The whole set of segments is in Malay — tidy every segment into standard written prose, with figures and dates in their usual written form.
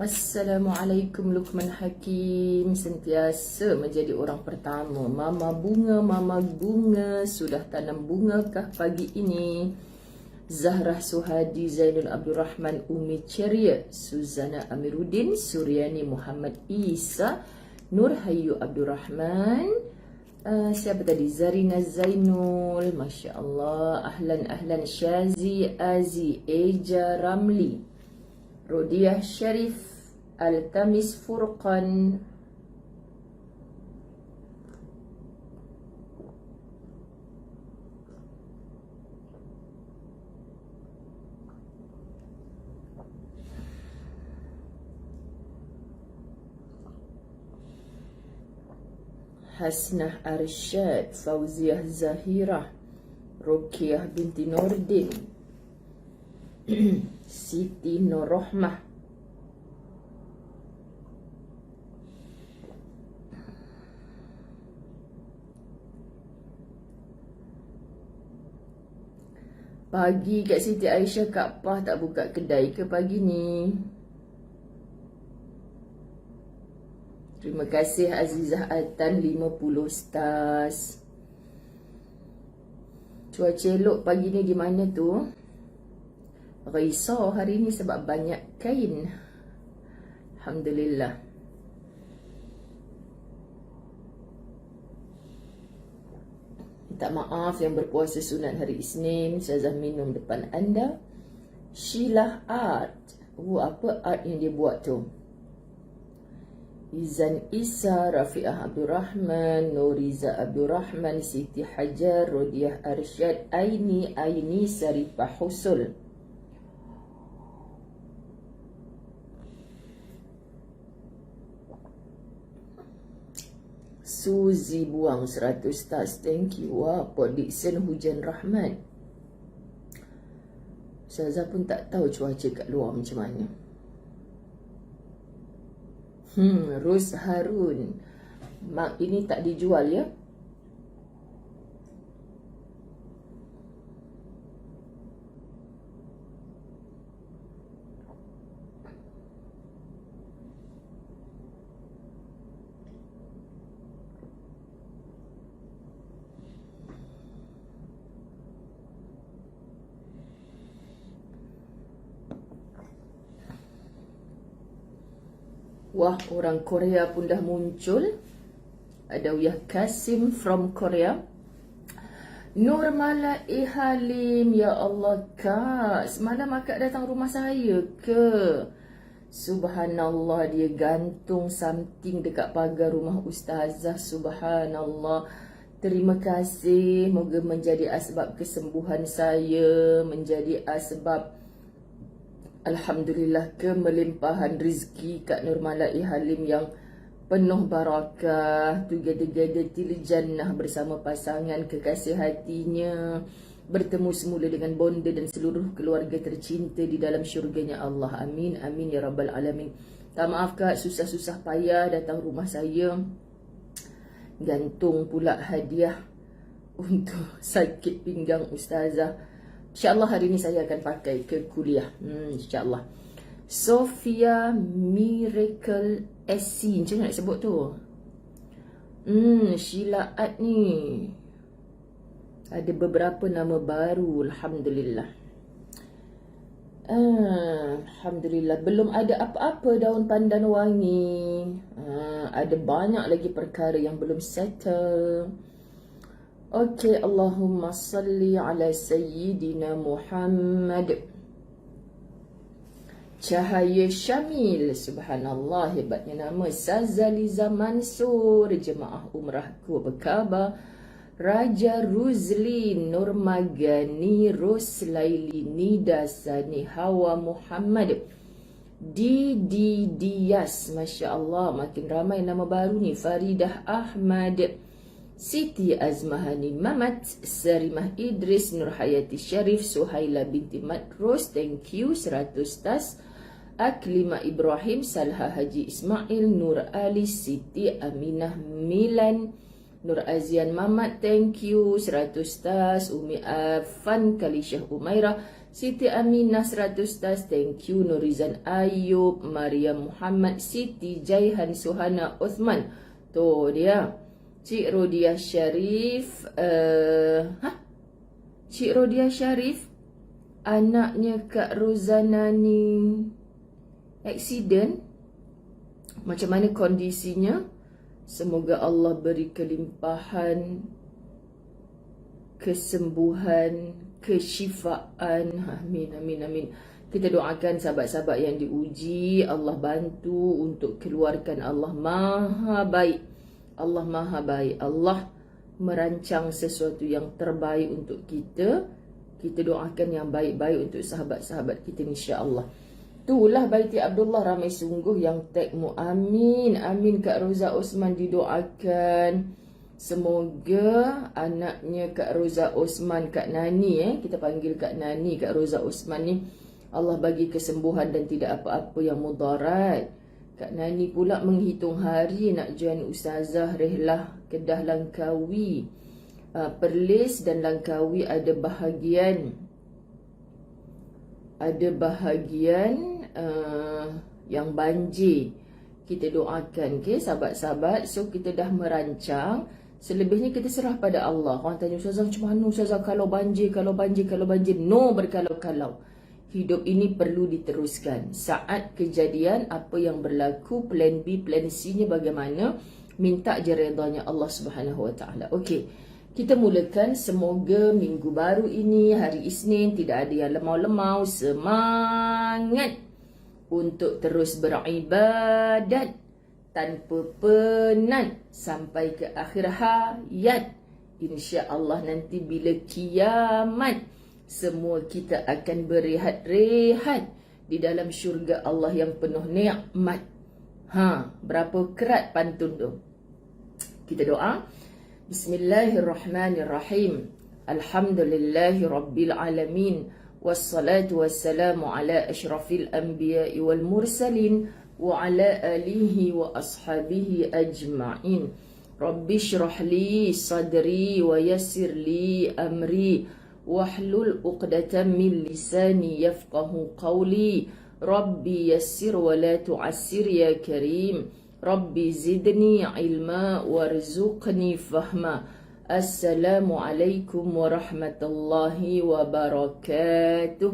Assalamualaikum Luqman Hakim. Sentiasa menjadi orang pertama. Mama bunga, sudah tanam bungakah pagi ini? Zahrah Suhadi, Zainul Abdul Rahman, Umi Ceria, Suzana Amiruddin, Suryani Muhammad Isa, Nur Hayu Abdul Rahman, siapa tadi? Zarina Zainul, Masya Allah. Ahlan Syazi Azi, Eja Ramli, Rodiah Sharif, Al-Tamis Furqan, Hasnah Arsyad, Fauziah Zahirah, Ruqyah binti Nordin, Siti Nur Rahmah, pagi Kak Siti Aisyah, Kak Pah tak buka kedai ke pagi ni? Terima kasih Azizah Atan 50 stars. Cuaca elok pagi ni di mana tu? Risau hari ni sebab banyak kain. Alhamdulillah. Minta maaf yang berpuasa sunat hari Isnin. Ustazah minum depan anda. Sheila Art. Apa art yang dia buat tu? Izan Isa, Rafi'ah Abdul Rahman, Nuriza Abdul Rahman, Siti Hajar, Rodiah Arsyad, Aini Sarifah Husul. Suzy buang 100 stars. Thank you. Wah, Port Dixon hujan rahmat. Ustazah pun tak tahu cuaca kat luar macam mana. Ros Harun. Mak ini tak dijual ya? Wah, orang Korea pun dah muncul. Ada Wiyah Kasim from Korea. Nurmala Halim, ya Allah Kak, semalam akak datang rumah saya ke? Subhanallah, dia gantung something dekat pagar rumah Ustazah. Subhanallah. Terima kasih. Moga menjadi asbab kesembuhan saya, menjadi asbab Alhamdulillah kemelimpahan rezeki Kak Nurmala Halim yang penuh barakah. Together till jannah bersama pasangan kekasih hatinya, bertemu semula dengan bonda dan seluruh keluarga tercinta di dalam syurganya Allah. Amin, amin ya rabbal alamin. Tak maaf Kak, susah-susah payah datang rumah saya, gantung pula hadiah untuk sakit pinggang Ustazah. InsyaAllah hari ni saya akan pakai ke kuliah. InsyaAllah. Sophia Miracle SC. Macam mana nak sebut tu? Sheila Art ni. Ada beberapa nama baru. Alhamdulillah. Alhamdulillah. Belum ada apa-apa daun pandan wangi. Ada banyak lagi perkara yang belum settle. Okey, Allahumma salli ala Sayyidina Muhammad. Cahaya Syamil, subhanallah, hebatnya nama. Sazaliza Mansur, jemaah umrahku berkhabar. Raja Ruzli, Nurmagani, Roslaili, Nida Sani, Hawa Muhammad, Didi Dias, Masya Allah, makin ramai nama baru ni. Faridah Ahmad, Siti Azmahani Mamat, Sarimah Idris, Nurhayati Syarif, Suhaila binti Matros, thank you 100 tas. Aklima Ibrahim, Salha Haji Ismail, Nur Ali, Siti Aminah Milan, Nur Azian Mamat, thank you 100 tas. Umi Afan Kalisyah Umairah, Siti Aminah 100 stars, thank you. Nurizan Ayub, Maria Muhammad, Siti Jaihan Suhana Uthman, tu dia. Cik Rodia Syarif, Cik Rodia Syarif, anaknya Kak Rozana ni accident. Macam mana kondisinya? Semoga Allah beri kelimpahan, kesembuhan, kesyifaan. Amin, amin, amin. Kita doakan sahabat-sahabat yang diuji, Allah bantu untuk keluarkan. Allah maha baik. Allah maha baik. Allah merancang sesuatu yang terbaik untuk kita. Kita doakan yang baik-baik untuk sahabat-sahabat kita, insya-Allah. Itulah Baiti Abdullah, ramai sungguh yang tagmu. Amin. Amin. Kak Roza Osman didoakan. Semoga anaknya Kak Roza Osman, Kak Nani, kita panggil Kak Nani, Kak Roza Osman ni, Allah bagi kesembuhan dan tidak apa-apa yang mudarat. Kak Nani pula menghitung hari nak join Ustazah Rehlah Kedah Langkawi. Perlis dan Langkawi ada bahagian yang banjir. Kita doakan, sahabat-sahabat. So kita dah merancang. Selebihnya kita serah pada Allah. Orang tanya, Ustazah macam mana Ustazah kalau banjir. No berkalau-kalau. Hidup ini perlu diteruskan. Saat kejadian apa yang berlaku, plan B, plan C nya bagaimana, minta je redanya Allah Subhanahu Wa Taala. Okey. Kita mulakan. Semoga minggu baru ini, hari Isnin, tidak ada yang lemau-lemau. Semangat untuk terus beribadat tanpa penat sampai ke akhir hayat. InsyaAllah nanti bila kiamat, semua kita akan berehat-rehat di dalam syurga Allah yang penuh nikmat. Berapa kerat pantun tu? Kita doa. Bismillahirrahmanirrahim. Alhamdulillahi Rabbil Alamin. Wassalatu wassalamu ala ashrafil anbiya'i wal mursalin wa ala alihi wa ashabihi ajma'in. Rabbi shrah li sadri wa yassir li amri wahlul uqdatan min lisani yafqahu qawli. Rabbi yassir wa la tu'assir ya karim. Rabbi zidni ilma warzuqni fahma. Assalamualaikum warahmatullahi wabarakatuh.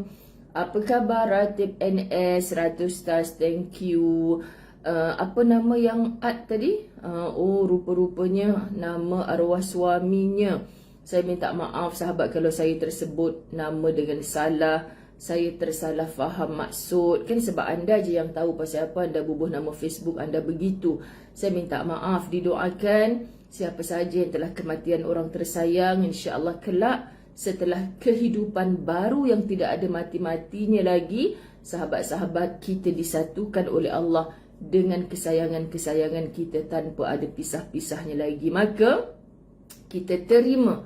Apa khabar Ratib NS 100 stars, thank you. Apa nama yang ad tadi? Rupa-rupanya nama arwah suaminya. Saya minta maaf sahabat kalau saya tersebut nama dengan salah. Saya tersalah faham maksud. Kan sebab anda je yang tahu pasal apa anda bubuh nama Facebook anda begitu. Saya minta maaf. Didoakan siapa saja yang telah kematian orang tersayang, insya-Allah kelak setelah kehidupan baru yang tidak ada mati-matinya lagi, sahabat-sahabat kita disatukan oleh Allah dengan kesayangan-kesayangan kita tanpa ada pisah-pisahnya lagi. Maka kita terima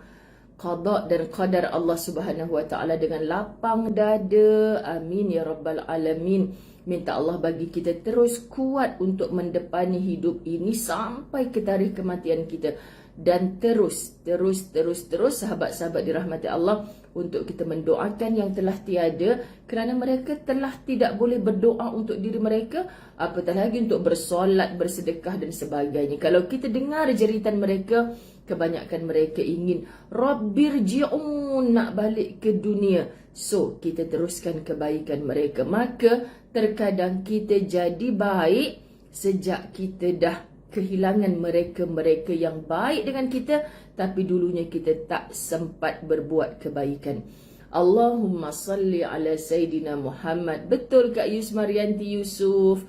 qada dan qadar Allah Subhanahu Wa Taala dengan lapang dada. Amin ya rabbal alamin. Minta Allah bagi kita terus kuat untuk mendepani hidup ini sampai ke tarikh kematian kita. Dan terus sahabat-sahabat dirahmati Allah, untuk kita mendoakan yang telah tiada, kerana mereka telah tidak boleh berdoa untuk diri mereka, apatah lagi untuk bersolat, bersedekah dan sebagainya. Kalau kita dengar jeritan mereka, kebanyakan mereka ingin Rabbirji'un, nak balik ke dunia. So kita teruskan kebaikan mereka. Maka terkadang kita jadi baik sejak kita dah kehilangan mereka-mereka yang baik dengan kita, tapi dulunya kita tak sempat berbuat kebaikan. Allahumma salli ala Sayyidina Muhammad. Betul Kak Yusmarianti Yusuf.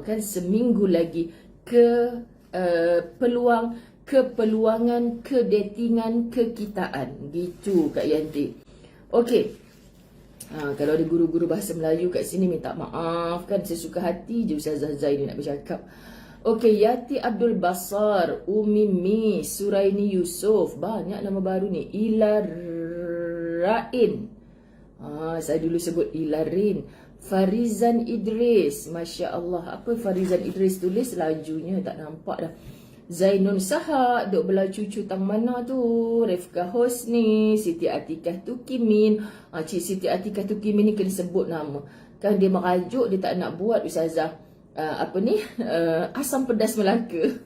Kan seminggu lagi ke kepeluangan, kedatingan, kekitaan. Gitu Kak Yanti. Okey. Kalau ada guru-guru bahasa Melayu kat sini, minta maaf kan, sesuka hati je Ustazah Zaini nak bercakap. Okey, Yati Abdul Basar, Umi Mi, Suraini Yusof, banyak nama baru ni. Ilarain, saya dulu sebut Ilarin. Farizan Idris, Masya Allah. Apa Farizan Idris tulis? Lajunya tak nampak dah. Zainun Sahak, duk belah cucu tang mana tu, Refka Hosni, Siti Atikah Tukimin. Cik Siti Atikah Tukimin ni kena sebut nama. Kan dia merajuk, dia tak nak buat Ustazah asam pedas Melaka.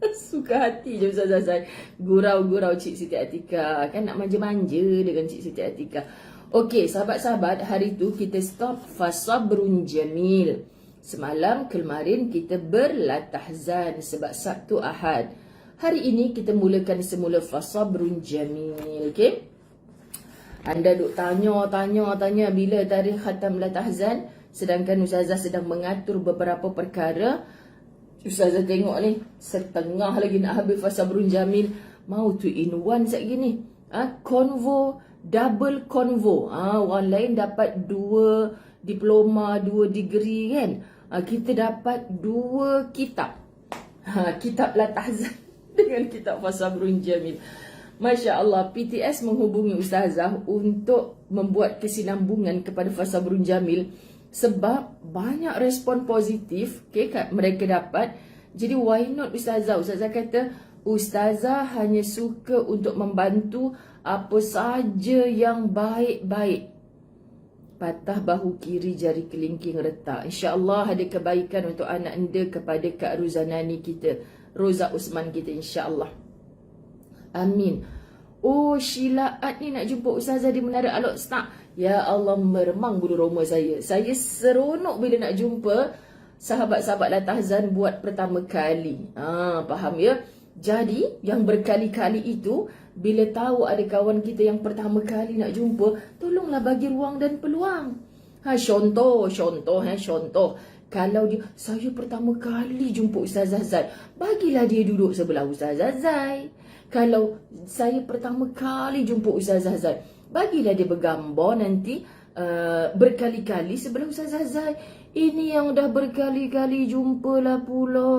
Suka hati je Ustazah Zai gurau-gurau Cik Siti Atikah. Kan nak manja-manja dengan Cik Siti Atikah. Okey, sahabat-sahabat, hari tu kita stop Fasabrun Jamil. Semalam kemarin kita berlatahzan sebab Sabtu Ahad. Hari ini kita mulakan semula Fasabrun Jamil. Okey. Anda duk tanya bila tarikh khatam latahzan, sedangkan Ustazah sedang mengatur beberapa perkara. Ustazah tengok ni, setengah lagi nak habis Fasabrun Jamil. Mau 2 in 1 sekejap gini. Convo, double convo. Orang lain dapat 2 diploma, 2 degree kan. Kita dapat 2 kitab. Kitab latahzan dengan kitab Fasabrun Jamil. Masya Allah, PTS menghubungi Ustazah untuk membuat kesinambungan kepada Fasabrun Jamil. Sebab banyak respon positif mereka dapat. Jadi why not Ustazah? Ustazah kata, Ustazah hanya suka untuk membantu apa saja yang baik-baik. Patah bahu kiri, jari kelingking retak. InsyaAllah ada kebaikan untuk anak anda kepada Kak Ruzanani kita, Roza Usman kita, insyaAllah. Amin. Oh, Syilaat ni nak jumpa Ustazah di Menara Al-Oqstar. Ya Allah, meremang bulu roma saya. Saya seronok bila nak jumpa sahabat-sahabat latahzan buat pertama kali. Faham ya? Jadi, yang berkali-kali itu, bila tahu ada kawan kita yang pertama kali nak jumpa, tolonglah bagi ruang dan peluang. Contoh. Kalau dia, saya pertama kali jumpa Ustazah Zai, bagilah dia duduk sebelah Ustazah Zai. Kalau saya pertama kali jumpa Ustazah Zai, bagilah dia bergambar nanti berkali-kali sebelah Ustazah Zai. Ini yang dah berkali-kali jumpalah pula.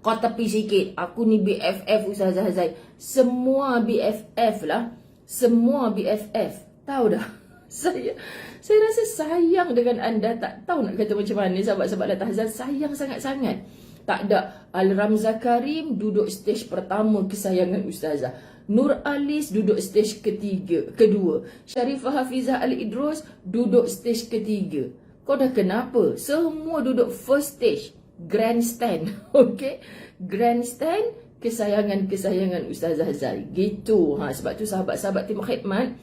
Kau tepi sikit. Aku ni BFF Ustazah Zai. Semua BFF lah. Semua BFF. Tahu dah. Saya rasa sayang dengan anda. Tak tahu nak kata macam mana sahabat-sahabat latahzan. Sayang sangat-sangat. Tak ada. Al-Ramza Karim duduk stage pertama kesayangan Ustazah. Nur Alis duduk stage kedua. Sharifah Hafizah Al-Idrus duduk stage ketiga. Kau dah kenapa? Semua duduk first stage. Grandstand. Okay? Grandstand kesayangan Ustazah Zai. Gitu. Sebab tu sahabat-sahabat tim khidmat,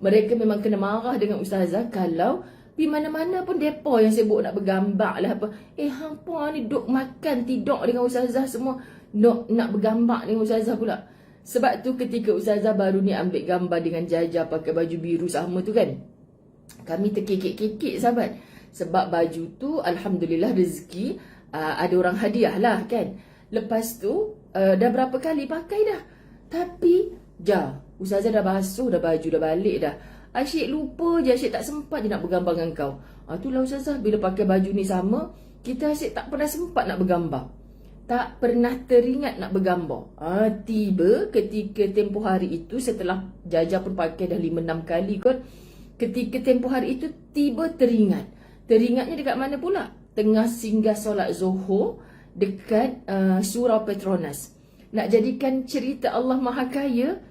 mereka memang kena marah dengan Ustazah kalau pergi mana-mana pun depa yang sibuk nak bergambar lah apa. Hampa ni duk makan tidur dengan Ustazah semua. Nak bergambar dengan Ustazah pula. Sebab tu ketika Ustazah baru ni ambil gambar dengan Jaja pakai baju biru sama tu kan, kami terkekek-kekek sahabat. Sebab baju tu Alhamdulillah rezeki ada orang hadiah lah kan. Lepas tu dah berapa kali pakai dah. Tapi Ustazah dah basuh dah baju, dah balik dah. Asyik lupa je, asyik tak sempat je nak bergambar dengan kau. Itulah Ustazah, bila pakai baju ni sama, kita asyik tak pernah sempat nak bergambar. Tak pernah teringat nak bergambar. Tiba ketika tempoh hari itu, setelah Jaja pun pakai dah 5-6 kali kot. Ketika tempoh hari itu, tiba teringat. Teringatnya dekat mana pula? Tengah singgah solat Zuhur dekat Surau Petronas. Nak jadikan cerita Allah Maha Kaya,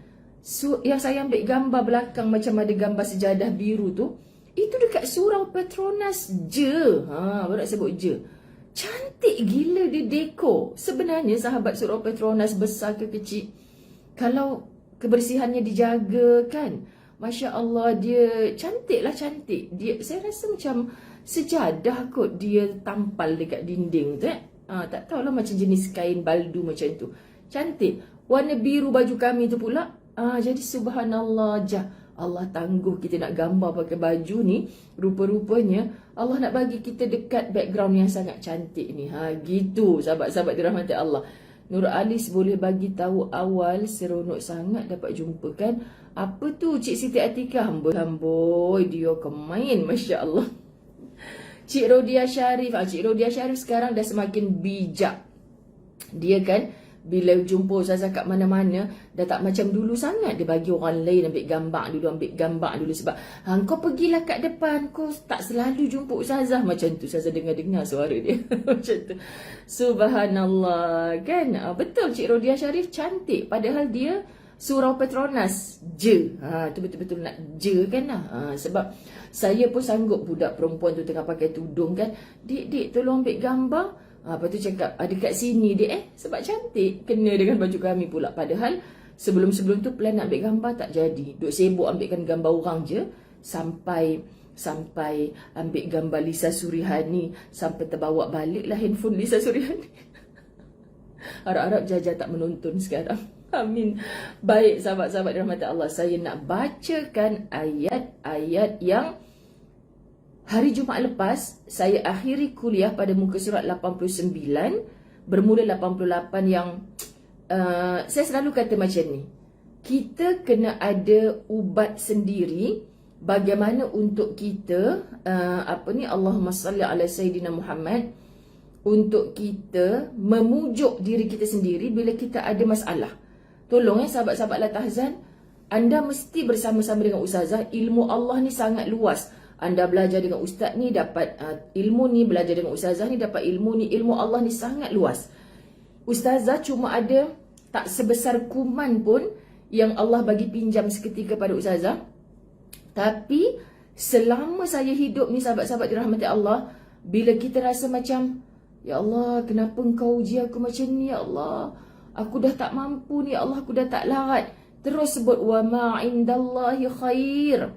yang saya ambil gambar belakang macam ada gambar sejadah biru tu, itu dekat Surau Petronas je. Baru nak sebut je. Cantik gila dia dekor. Sebenarnya sahabat Surau Petronas besar ke kecil, kalau kebersihannya dijaga kan, Masya Allah, dia cantik lah, cantik. Saya rasa macam sejadah kot dia tampal dekat dinding tu. Tak tahulah macam jenis kain baldu macam tu. Cantik. Warna biru baju kami tu pula. Jadi subhanallah, Allah tangguh kita nak gambar pakai baju ni. Rupa-rupanya Allah nak bagi kita dekat background yang sangat cantik ni. Gitu sahabat-sahabat dirahmati Allah. Nur Alis boleh bagi tahu awal, seronok sangat dapat jumpa kan. Apa tu Cik Siti Atikah? Hamboi dia kemain, Masya Allah. Cik Rodia Sharif sekarang dah semakin bijak. Dia kan Bila jumpa ustazah kat mana-mana, dah tak macam dulu sangat. Dia bagi orang lain ambil gambar dulu. Sebab kau pergilah kat depan, kau tak selalu jumpa ustazah. Macam tu, ustazah dengar suara dia. Macam tu. Subhanallah. Kan? Betul, Cik Rodia Sharif cantik. Padahal dia surau Petronas je. Tu betul-betul nak je kan lah. Sebab saya pun sanggup budak perempuan tu tengah pakai tudung kan. Dik tolong ambil gambar. Lepas tu cakap, dekat sini dik sebab cantik. Kena dengan baju kami pula. Padahal sebelum-sebelum tu plan nak ambil gambar tak jadi. Duk sibuk ambilkan gambar orang je. Sampai ambil gambar Lisa Surihani. Sampai terbawa balik lah handphone Lisa Surihani. Harap-harap Jaja tak menonton sekarang. Amin. Baik sahabat-sahabat dirahmati Allah. Saya nak bacakan ayat-ayat yang hari Jumaat lepas saya akhiri kuliah pada muka surat 89 bermula 88 yang saya selalu kata macam ni. Kita kena ada ubat sendiri bagaimana untuk kita Allahumma salli ala Sayyidina Muhammad, untuk kita memujuk diri kita sendiri bila kita ada masalah. Tolong sahabat-sahabat La Tahzan, anda mesti bersama-sama dengan ustazah. Ilmu Allah ni sangat luas. Anda belajar dengan ustaz ni dapat ilmu ni, belajar dengan ustazah ni dapat ilmu ni. Ilmu Allah ni sangat luas. Ustazah cuma ada tak sebesar kuman pun yang Allah bagi pinjam seketika pada ustazah. Tapi selama saya hidup ni sahabat-sahabat dirahmati Allah, bila kita rasa macam, ya Allah, kenapa engkau uji aku macam ni ya Allah? Aku dah tak mampu ni ya Allah, aku dah tak larat. Terus sebut wa ma indallahi khair.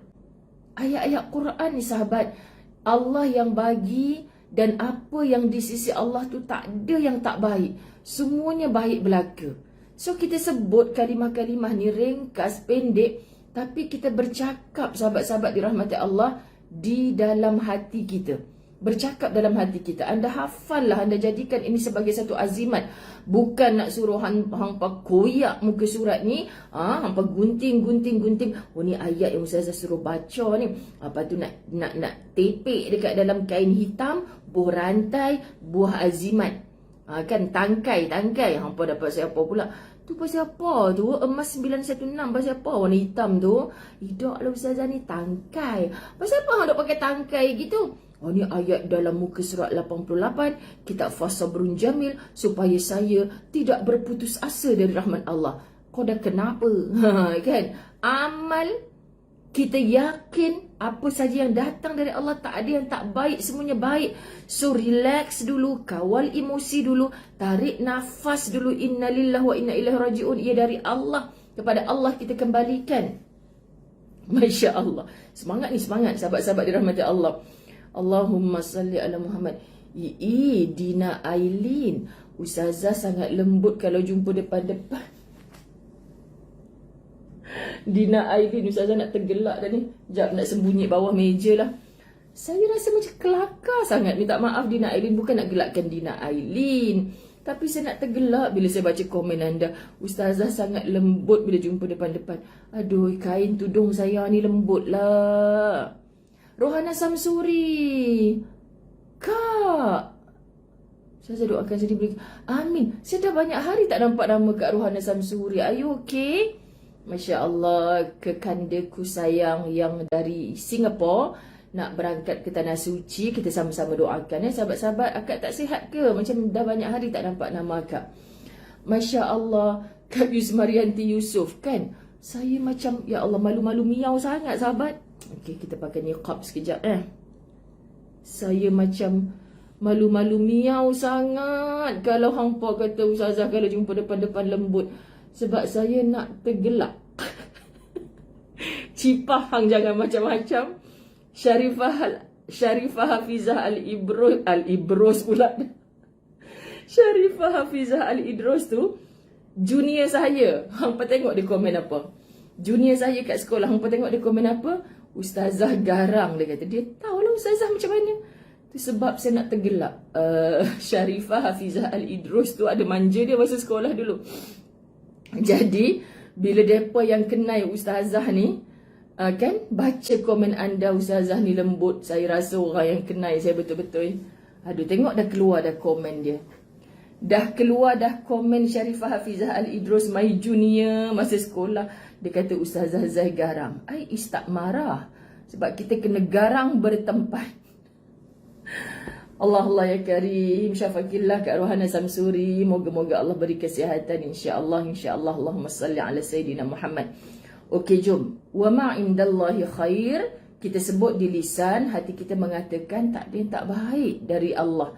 Ayat-ayat Quran ni sahabat, Allah yang bagi, dan apa yang di sisi Allah tu tak ada yang tak baik. Semuanya baik belaka. So kita sebut kalimah-kalimah ni ringkas, pendek, tapi kita bercakap sahabat-sahabat dirahmati Allah di dalam hati kita. Bercakap dalam hati kita. Anda hafallah, anda jadikan ini sebagai satu azimat. Bukan nak suruh hampa koyak muka surat ni, hampa gunting. Oh ni ayat yang ustazah suruh baca ni. Lepas tu nak tepek dekat dalam kain hitam, buah rantai, buah azimat. Kan tangkai. Hampa dapat siapa pula? Tu pasal apa tu? Emas 916 pasal apa warna hitam tu? Tidak lah ustazah ni tangkai. Pasal apa hang dok pakai tangkai gitu? Oh ni ayat dalam muka surat 88, kitab Fasabrun Jamil, supaya saya tidak berputus asa dari rahmat Allah. Kau dah kenapa? Kan? Amal, kita yakin apa saja yang datang dari Allah tak ada yang tak baik, semuanya baik. So relax dulu, kawal emosi dulu, tarik nafas dulu. Innalillahi wa inna ilaihi rajiun. Ia dari Allah, kepada Allah kita kembalikan. Masya Allah. Semangat ni, semangat sahabat-sahabat dirahmati Allah. Allahumma salli ala Muhammad. Dina Ailin, ustazah sangat lembut kalau jumpa depan-depan. Dina Ailin, ustazah nak tergelak dah ni. Sekejap nak sembunyi bawah meja lah. Saya rasa macam kelakar sangat. Minta maaf Dina Ailin, bukan nak gelakkan Dina Ailin, tapi saya nak tergelak bila saya baca komen anda. Ustazah sangat lembut bila jumpa depan-depan. Aduh, kain tudung saya ni lembut lah. Rohana Samsuri, Kak, saya doakan jadi beri. Amin. Saya dah banyak hari tak nampak nama Kak Rohana Samsuri. Are you okay? Masya Allah, kekandaku sayang yang dari Singapura nak berangkat ke Tanah Suci. Kita sama-sama doakan sahabat-sahabat. Akak tak sihat ke? Macam dah banyak hari tak nampak nama akak. Masya Allah, Kak Yusmarianti Yusof kan. Saya macam, ya Allah, malu-malu miau sangat sahabat. Okey, kita pakai niqab sekejap Saya macam malu-malu miau sangat kalau hampa kata ustazah kalau jumpa depan-depan lembut. Sebab saya nak tergelak. Cipah hang jangan macam-macam. Sharifah Hafizah Al-Ibros pula. Sharifah Hafizah Al-Idros tu junior saya. Hampa tengok dia komen apa? Junior saya kat sekolah. Hampa tengok dia komen apa? Ustazah garang, dia kata. Dia tahulah ustazah macam mana. Tu sebab saya nak tergelak. Sharifah Hafizah Al-Idros tu ada manja dia masa sekolah dulu. Jadi bila mereka yang kenal ustazah ni, kan, baca komen anda ustazah ni lembut, saya rasa orang yang kenal saya betul-betul. Aduh, tengok dah keluar dah komen dia. Dah keluar dah komen Sharifah Hafizah Al-Idrus my junior masa sekolah. Dia kata Ustazah Zai garang. Is tak marah. Sebab kita kena garang bertempat. Allah ya Karim, syafakillah ke arwah Hana Samsuri. Moga-moga Allah beri kesihatan insya-Allah. Allahumma salli ala Sayyidina Muhammad. Okey, jom. Wa ma indallahi khair. Kita sebut di lisan, hati kita mengatakan tak ada yang tak baik dari Allah.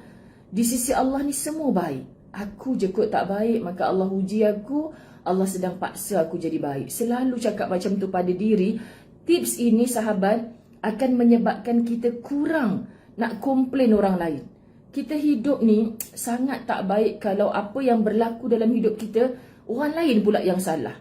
Di sisi Allah ni semua baik. Aku je kot tak baik, maka Allah uji aku. Allah sedang paksa aku jadi baik. Selalu cakap macam tu pada diri. Tips ini sahabat akan menyebabkan kita kurang nak komplain orang lain. Kita hidup ni sangat tak baik kalau apa yang berlaku dalam hidup kita, orang lain pula yang salah.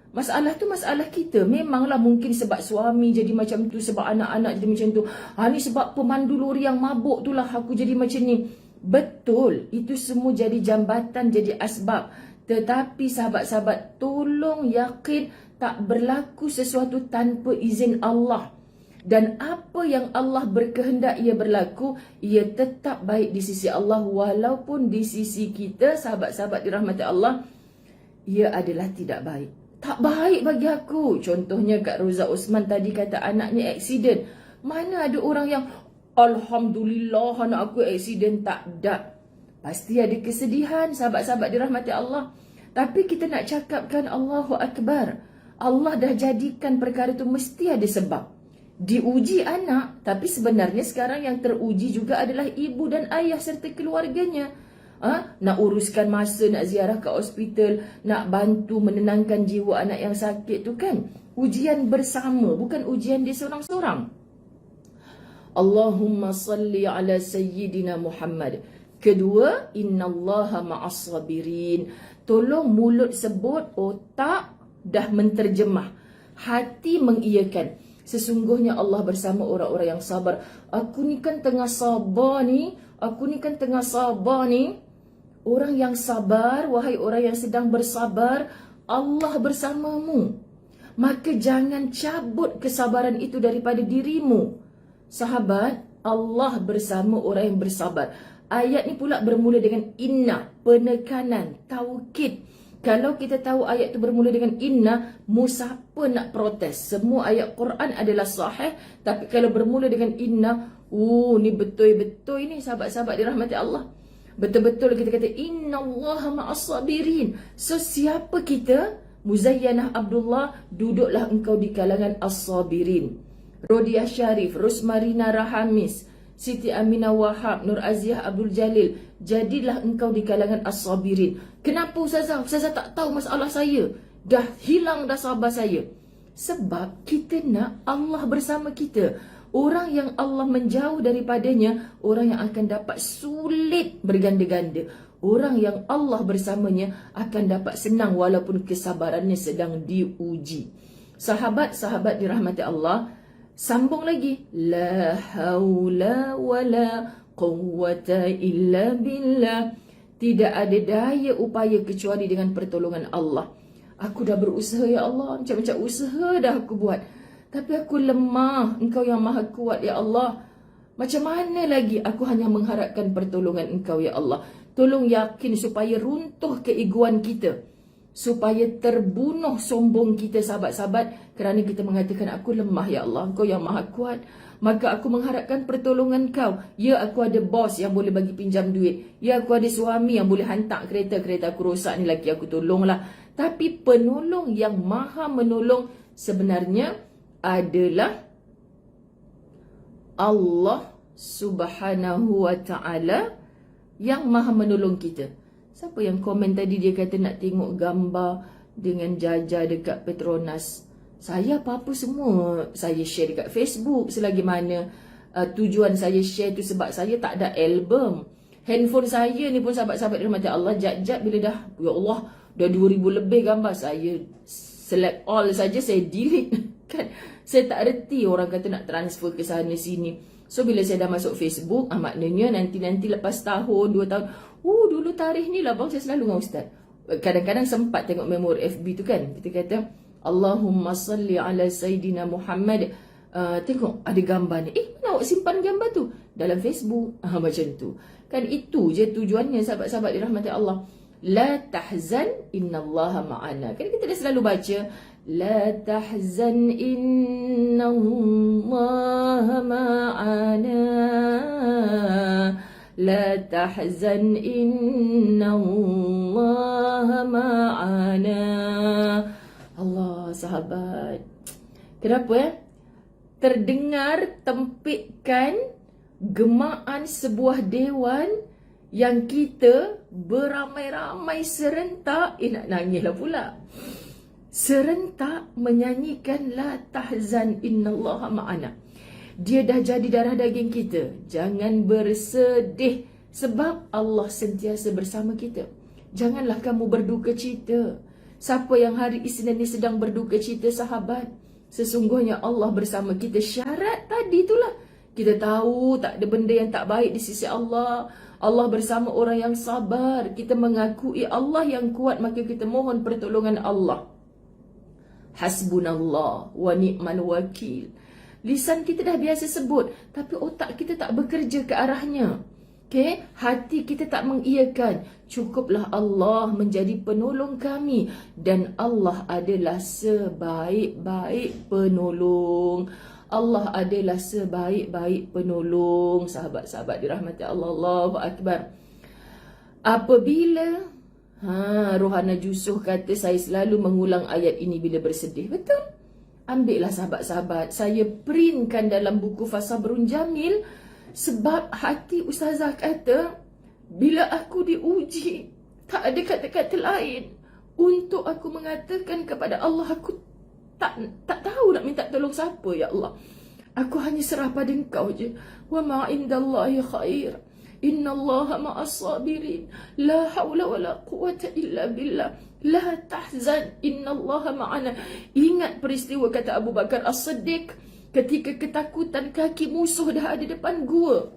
Masalah tu masalah kita. Memanglah mungkin sebab suami jadi macam tu, sebab anak-anak jadi macam tu. Ni sebab pemandu lori yang mabuk tu lah aku jadi macam ni. Betul, itu semua jadi jambatan, jadi asbab. Tetapi sahabat-sahabat, tolong yakin tak berlaku sesuatu tanpa izin Allah. Dan apa yang Allah berkehendak ia berlaku, ia tetap baik di sisi Allah. Walaupun di sisi kita, sahabat-sahabat dirahmati Allah, ia adalah tidak baik. Tak baik bagi aku. Contohnya Kak Roza Osman tadi kata anaknya aksiden. Mana ada orang yang Alhamdulillah anak aku aksiden? Tak ada. Pasti ada kesedihan sahabat-sahabat dirahmati Allah. Tapi kita nak cakapkan Allahu Akbar. Allah dah jadikan perkara itu mesti ada sebab. Diuji anak, tapi sebenarnya sekarang yang teruji juga adalah ibu dan ayah serta keluarganya. Nak uruskan masa, nak ziarah ke hospital, nak bantu menenangkan jiwa anak yang sakit tu kan. Ujian bersama, bukan ujian dia seorang-seorang. Allahumma salli ala Sayyidina Muhammad. Kedua, innallaha ma'as sabirin. Tolong mulut sebut, otak dah menterjemah, hati mengiyakan. Sesungguhnya Allah bersama orang-orang yang sabar. Aku ni kan tengah sabar ni. Orang yang sabar, wahai orang yang sedang bersabar, Allah bersamamu. Maka jangan cabut kesabaran itu daripada dirimu. Sahabat, Allah bersama orang yang bersabar. Ayat ni pula bermula dengan inna, penekanan, taukid. Kalau kita tahu ayat itu bermula dengan inna, siapa nak protes? Semua ayat Quran adalah sahih. Tapi kalau bermula dengan inna, ni betul-betul ini sahabat-sahabat dirahmati Allah. Betul-betul kita kata innallaha ma'as sabirin. So siapa kita? Muzayyanah Abdullah, duduklah engkau di kalangan as-sabirin. Rodiah Syarif, Rosmarina Rahamis, Siti Aminah Wahab, Nur Aziah Abdul Jalil, jadilah engkau di kalangan as-sabirin. Kenapa Ustazah? Ustazah tak tahu masalah saya. Dah hilang dah sabar saya. Sebab kita nak Allah bersama kita. Orang yang Allah menjauh daripadanya, orang yang akan dapat sulit berganda-ganda. Orang yang Allah bersamanya akan dapat senang walaupun kesabarannya sedang diuji. Sahabat-sahabat dirahmati Allah, sambung lagi. La haula wala quwwata illa billah. Tidak ada daya upaya kecuali dengan pertolongan Allah. Aku dah berusaha ya Allah, macam-macam usaha dah aku buat. Tapi aku lemah, Engkau yang maha kuat ya Allah. Macam mana lagi? Aku hanya mengharapkan pertolongan Engkau ya Allah. Tolong yakin supaya runtuh keegoan kita. Supaya terbunuh sombong kita sahabat-sahabat. Kerana kita mengatakan aku lemah ya Allah, Engkau yang maha kuat. Maka aku mengharapkan pertolongan Kau. Ya, aku ada bos yang boleh bagi pinjam duit. Ya, aku ada suami yang boleh hantar kereta aku rosak ni, lagi aku tolonglah. Tapi penolong yang maha menolong sebenarnya adalah Allah Subhanahu wa ta'ala yang maha menolong kita. Siapa yang komen tadi dia kata nak tengok gambar dengan Jaja dekat Petronas? Saya apa-apa semua saya share dekat Facebook. Selagi mana tujuan saya share tu sebab saya tak ada album. Handphone saya ni pun sahabat-sahabat dirahmati Allah, jap-jap bila dah, ya Allah, dah 2000 lebih gambar. Saya select all saja, saya delete. Kan saya tak reti orang kata nak transfer ke sana sini. So bila saya dah masuk Facebook, maknanya nanti lepas tahun 2 tahun, dulu tarikh ni lah bang saya selalu dengan ustaz. Kadang-kadang sempat tengok memori FB tu kan, kita kata Allahumma salli ala Sayyidina Muhammad. Tengok ada gambar ni, mana awak simpan gambar tu? Dalam Facebook. Macam tu. Kan itu je tujuannya, sahabat-sahabat dirahmati Allah. La tahzan innallaha ma'ana. Kan kita dah selalu baca la tahzan innallaha ma'ana. La tahzan innallaha ma'ana. Allah, sahabat. Kenapa terdengar tempikan gemaan sebuah dewan yang kita beramai-ramai serentak, nak nangis lah pula, serentak menyanyikan la tahzan innallaha ma'ana. Dia dah jadi darah daging kita. Jangan bersedih sebab Allah sentiasa bersama kita. Janganlah kamu berduka cita. Siapa yang hari Isnin ni sedang berduka cita, sahabat, sesungguhnya Allah bersama kita. Syarat tadi itulah. Kita tahu tak ada benda yang tak baik di sisi Allah. Allah bersama orang yang sabar. Kita mengakui Allah yang kuat, maka kita mohon pertolongan Allah. Hasbunallah wa ni'mal wakil. Lisan kita dah biasa sebut, tapi otak kita tak bekerja ke arahnya. Okay? Hati kita tak mengiyakan. Cukuplah Allah menjadi penolong kami. Dan Allah adalah sebaik-baik penolong. Allah adalah sebaik-baik penolong. Sahabat-sahabat dirahmati Allah. Allahu Akbar. Apabila Rohana Jusuh kata saya selalu mengulang ayat ini bila bersedih. Betul? Ambillah sahabat-sahabat. Saya printkan dalam buku Fasabrun Jamil. Sebab hati Ustazah kata, bila aku diuji, tak ada kata-kata lain untuk aku mengatakan kepada Allah, aku tak tahu nak minta tolong siapa, ya Allah. Aku hanya serah pada Engkau je. Wa ma indallahi khair. Innallaha ma'as sabirin. La haula wala quwata illa billah. La tahzan innallaha ma'ana. Ingat peristiwa kata Abu Bakar As-Siddiq ketika ketakutan kaki musuh dah ada depan gua.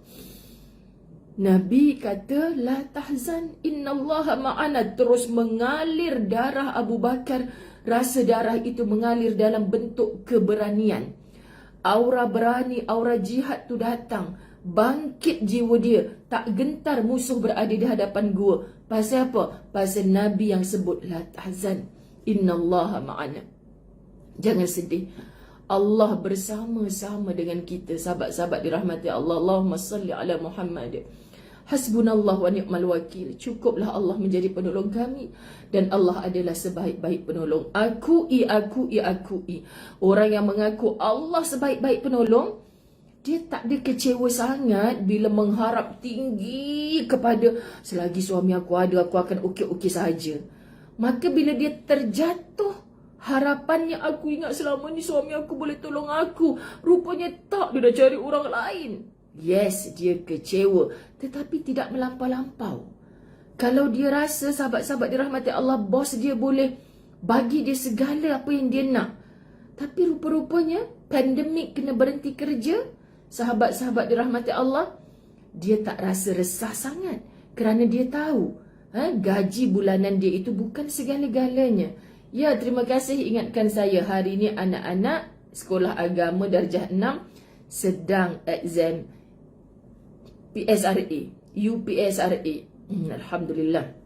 Nabi kata la tahzan innallaha ma'ana. Terus mengalir darah Abu Bakar. Rasa darah itu mengalir dalam bentuk keberanian. Aura berani, aura jihad tu datang. Bangkit jiwa dia. Tak gentar musuh berada di hadapan gua. Pasal apa? Pasal Nabi yang sebut la tahzan innallaha ma'ana. Jangan sedih. Allah bersama-sama dengan kita. Sahabat-sahabat dirahmati Allah. Allahumma salli ala Muhammad. Hasbunallah wa ni'mal wakil. Cukuplah Allah menjadi penolong kami. Dan Allah adalah sebaik-baik penolong. Akui. Orang yang mengaku Allah sebaik-baik penolong, dia tak ada kecewa sangat bila mengharap tinggi kepada selagi suami aku ada, aku akan okey-okey saja. Maka bila dia terjatuh, harapannya aku ingat selama ni suami aku boleh tolong aku. Rupanya tak, dia dah cari orang lain. Yes, dia kecewa. Tetapi tidak melampau-lampau. Kalau dia rasa, sahabat-sahabat dirahmati Allah, bos dia boleh bagi dia segala apa yang dia nak. Tapi rupa-rupanya pandemik kena berhenti kerja. Sahabat-sahabat dirahmati Allah, dia tak rasa resah sangat. Kerana dia tahu gaji bulanan dia itu bukan segala-galanya. Ya, terima kasih ingatkan saya. Hari ini anak-anak sekolah agama darjah 6 sedang exam PSRA, UPSRA. Alhamdulillah.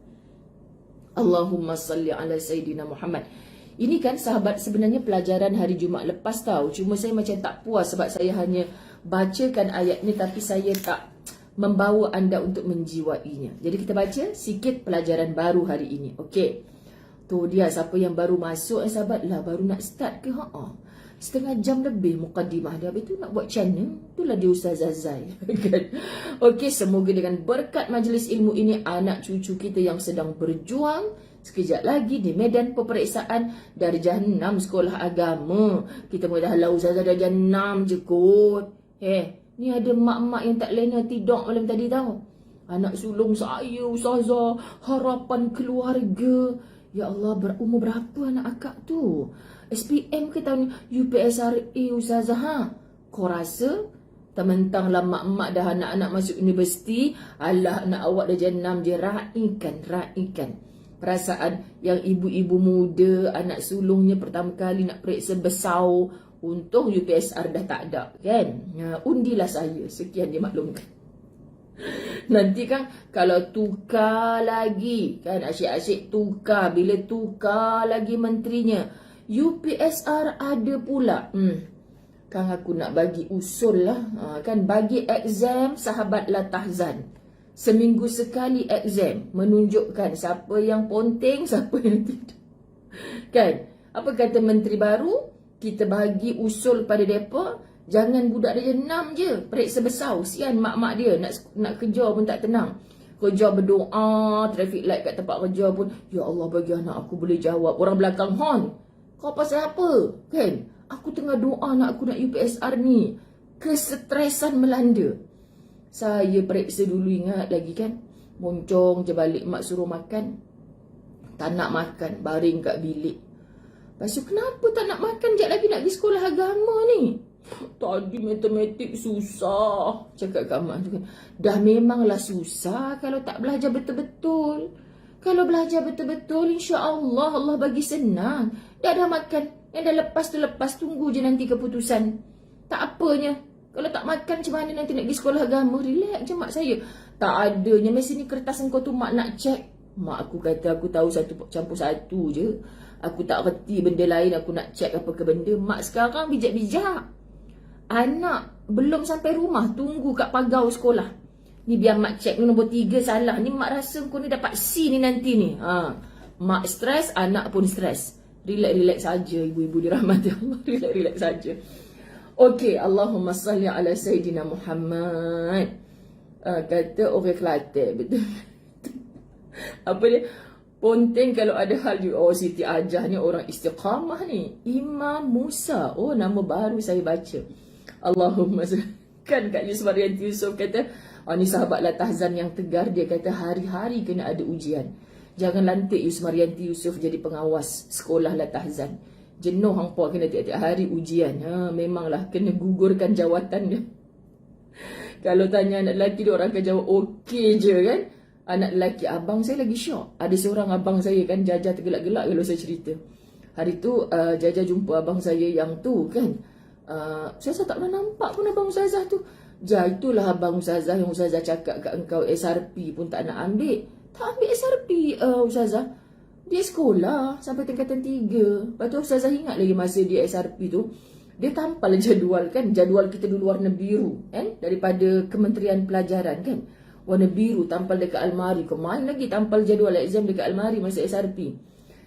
Allahumma salli ala Sayyidina Muhammad. Ini kan sahabat sebenarnya pelajaran hari Jumaat lepas tahu. Cuma saya macam tak puas sebab saya hanya bacakan ayat ni tapi saya tak membawa anda untuk menjiwainya. Jadi kita baca sikit pelajaran baru hari ini. Okey. Tu dia, siapa yang baru masuk sahabat lah, baru nak start ke? Setengah jam lebih mukadimah dia. Habis tu nak buat channel. Itulah dia Ustaz Azai. Okey, semoga dengan berkat majlis ilmu ini anak cucu kita yang sedang berjuang sekejap lagi di medan peperiksaan darjah 6 sekolah agama. Kita mula dah lah Ustazah darjah 6 je kot. Ni ada mak-mak yang tak lena tidur malam tadi tahu. Anak sulung saya Ustazah, harapan keluarga. Ya Allah, berumur berapa anak akak tu? SPM ke tahun UPSRA Ustazah? Kau rasa mentang lah mak-mak dah anak-anak masuk universiti, alah anak awak dah jam 6 je. Raikan perasaan yang ibu-ibu muda anak sulungnya pertama kali nak periksa besau. Untung UPSR dah tak ada kan. Undilah saya. Sekian dimaklumkan. Nanti kan kalau tukar lagi, kan asyik-asyik tukar. Bila tukar lagi menterinya, UPSR ada pula. Kan aku nak bagi usul lah. Kan bagi exam sahabat Latahzan. Seminggu sekali exam. Menunjukkan siapa yang ponteng, siapa yang tidak. Kan? Apa kata menteri baru? Kita bagi usul pada mereka. Jangan budak dia 6 je. Periksa besar. Sian mak-mak dia. Nak kerja pun tak tenang. Kerja berdoa. Traffic light kat tempat kerja pun. Ya Allah bagi anak aku boleh jawab. Orang belakang hon. Kau pasal apa? Kan? Aku tengah doa nak aku nak UPSR ni. Kesetresan melanda. Saya periksa dulu, ingat lagi kan. Moncong je balik. Mak suruh makan. Tak nak makan. Baring kat bilik. Lepas tu kenapa tak nak makan? Sekejap lagi nak pergi sekolah agama ni. Tadi matematik susah. Cakap kat mak tu kan. Dah memanglah susah kalau tak belajar betul-betul. Kalau belajar betul-betul, insya-Allah Allah bagi senang. Dah makan. Yang dah lepas tu lepas, tunggu je nanti keputusan. Tak apanya. Kalau tak makan macam mana nanti nak pergi sekolah agama? Relax je mak saya. Tak adanya. Mesti ni kertas engkau tu mak nak cek. Mak aku kata aku tahu satu campur satu je. Aku tak reti benda lain, aku nak cek apa ke benda. Mak sekarang bijak-bijak. Anak belum sampai rumah, tunggu kat pagar sekolah. Ni biar mak cek ni nombor 3 salah. Ni mak rasa kau ni dapat C ni nanti ni. Mak stres, anak pun stres. Relax-relax saja ibu-ibu dirahmati Allah. Relax-relax saja. Okey, Allahumma salli ala Sayyidina Muhammad. Kata orang Kelantan, betul. Apa dia? Ponteng kalau ada hal juga. Oh, Siti Ajah ni orang istiqamah ni. Imam Musa. Oh, nama baru saya baca. Allahumma kan Kak Yusmarianti Yusof kata, ni sahabat Latahzan yang tegar. Dia kata hari-hari kena ada ujian. Jangan lantik Yusmarianti Yusof jadi pengawas sekolah Latahzan. Jenuh hangpa kena tiap-tiap hari ujian. Memanglah kena gugurkan jawatan dia. Kalau tanya anak lelaki dia, orang akan jawab okey je kan. Anak lelaki, abang saya lagi syok. Ada seorang abang saya kan, Jaja tergelak-gelak kalau saya cerita. Hari tu Jaja jumpa abang saya yang tu kan. Saya tak pernah nampak pun abang Ustazah tu. Itulah abang Ustazah yang Ustazah cakap kat engkau SRP pun tak nak ambil. Tak ambil SRP Ustazah. Dia sekolah sampai tingkatan 3. Lepas tu Ustazah ingat lagi masa dia SRP tu. Dia tampal jadual kan. Jadual kita dulu warna biru kan. Daripada Kementerian Pelajaran kan. Warna biru tampal dekat almari. Kau main lagi tampal jadual exam dekat almari masa SRP.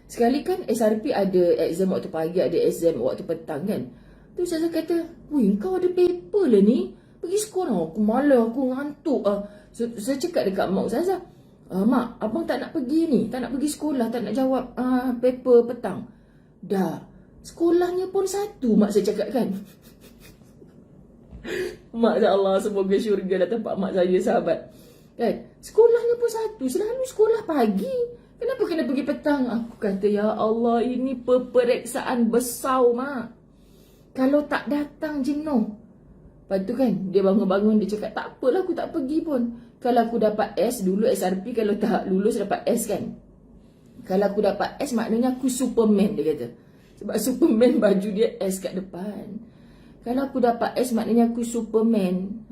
Sekali kan SRP ada exam waktu pagi, ada exam waktu petang kan. Tu Ustazah kata, wih kau ada paper lah ni. Pergi sekolah. Aku malah, aku ngantuk. Saya cakap dekat mak Ustazah. Mak, abang tak nak pergi ni. Tak nak pergi sekolah, tak nak jawab paper petang. Dah. Sekolahnya pun satu, mak saya cakap kan. Mak ya Allah, semoga syurga dah tempat mak saya sahabat. Kan? Sekolahnya pun satu. Selalu sekolah pagi. Kenapa kena pergi petang? Aku kata, ya Allah, ini peperiksaan besar, mak. Kalau tak datang jenuh. Lepas tu kan, dia bangun-bangun, dia cakap, tak apalah aku tak pergi pun. Kalau aku dapat S, dulu SRP kalau tak lulus dapat S kan. Kalau aku dapat S, maknanya aku Superman, dia kata. Sebab Superman baju dia S kat depan. Kalau aku dapat S, maknanya aku Superman.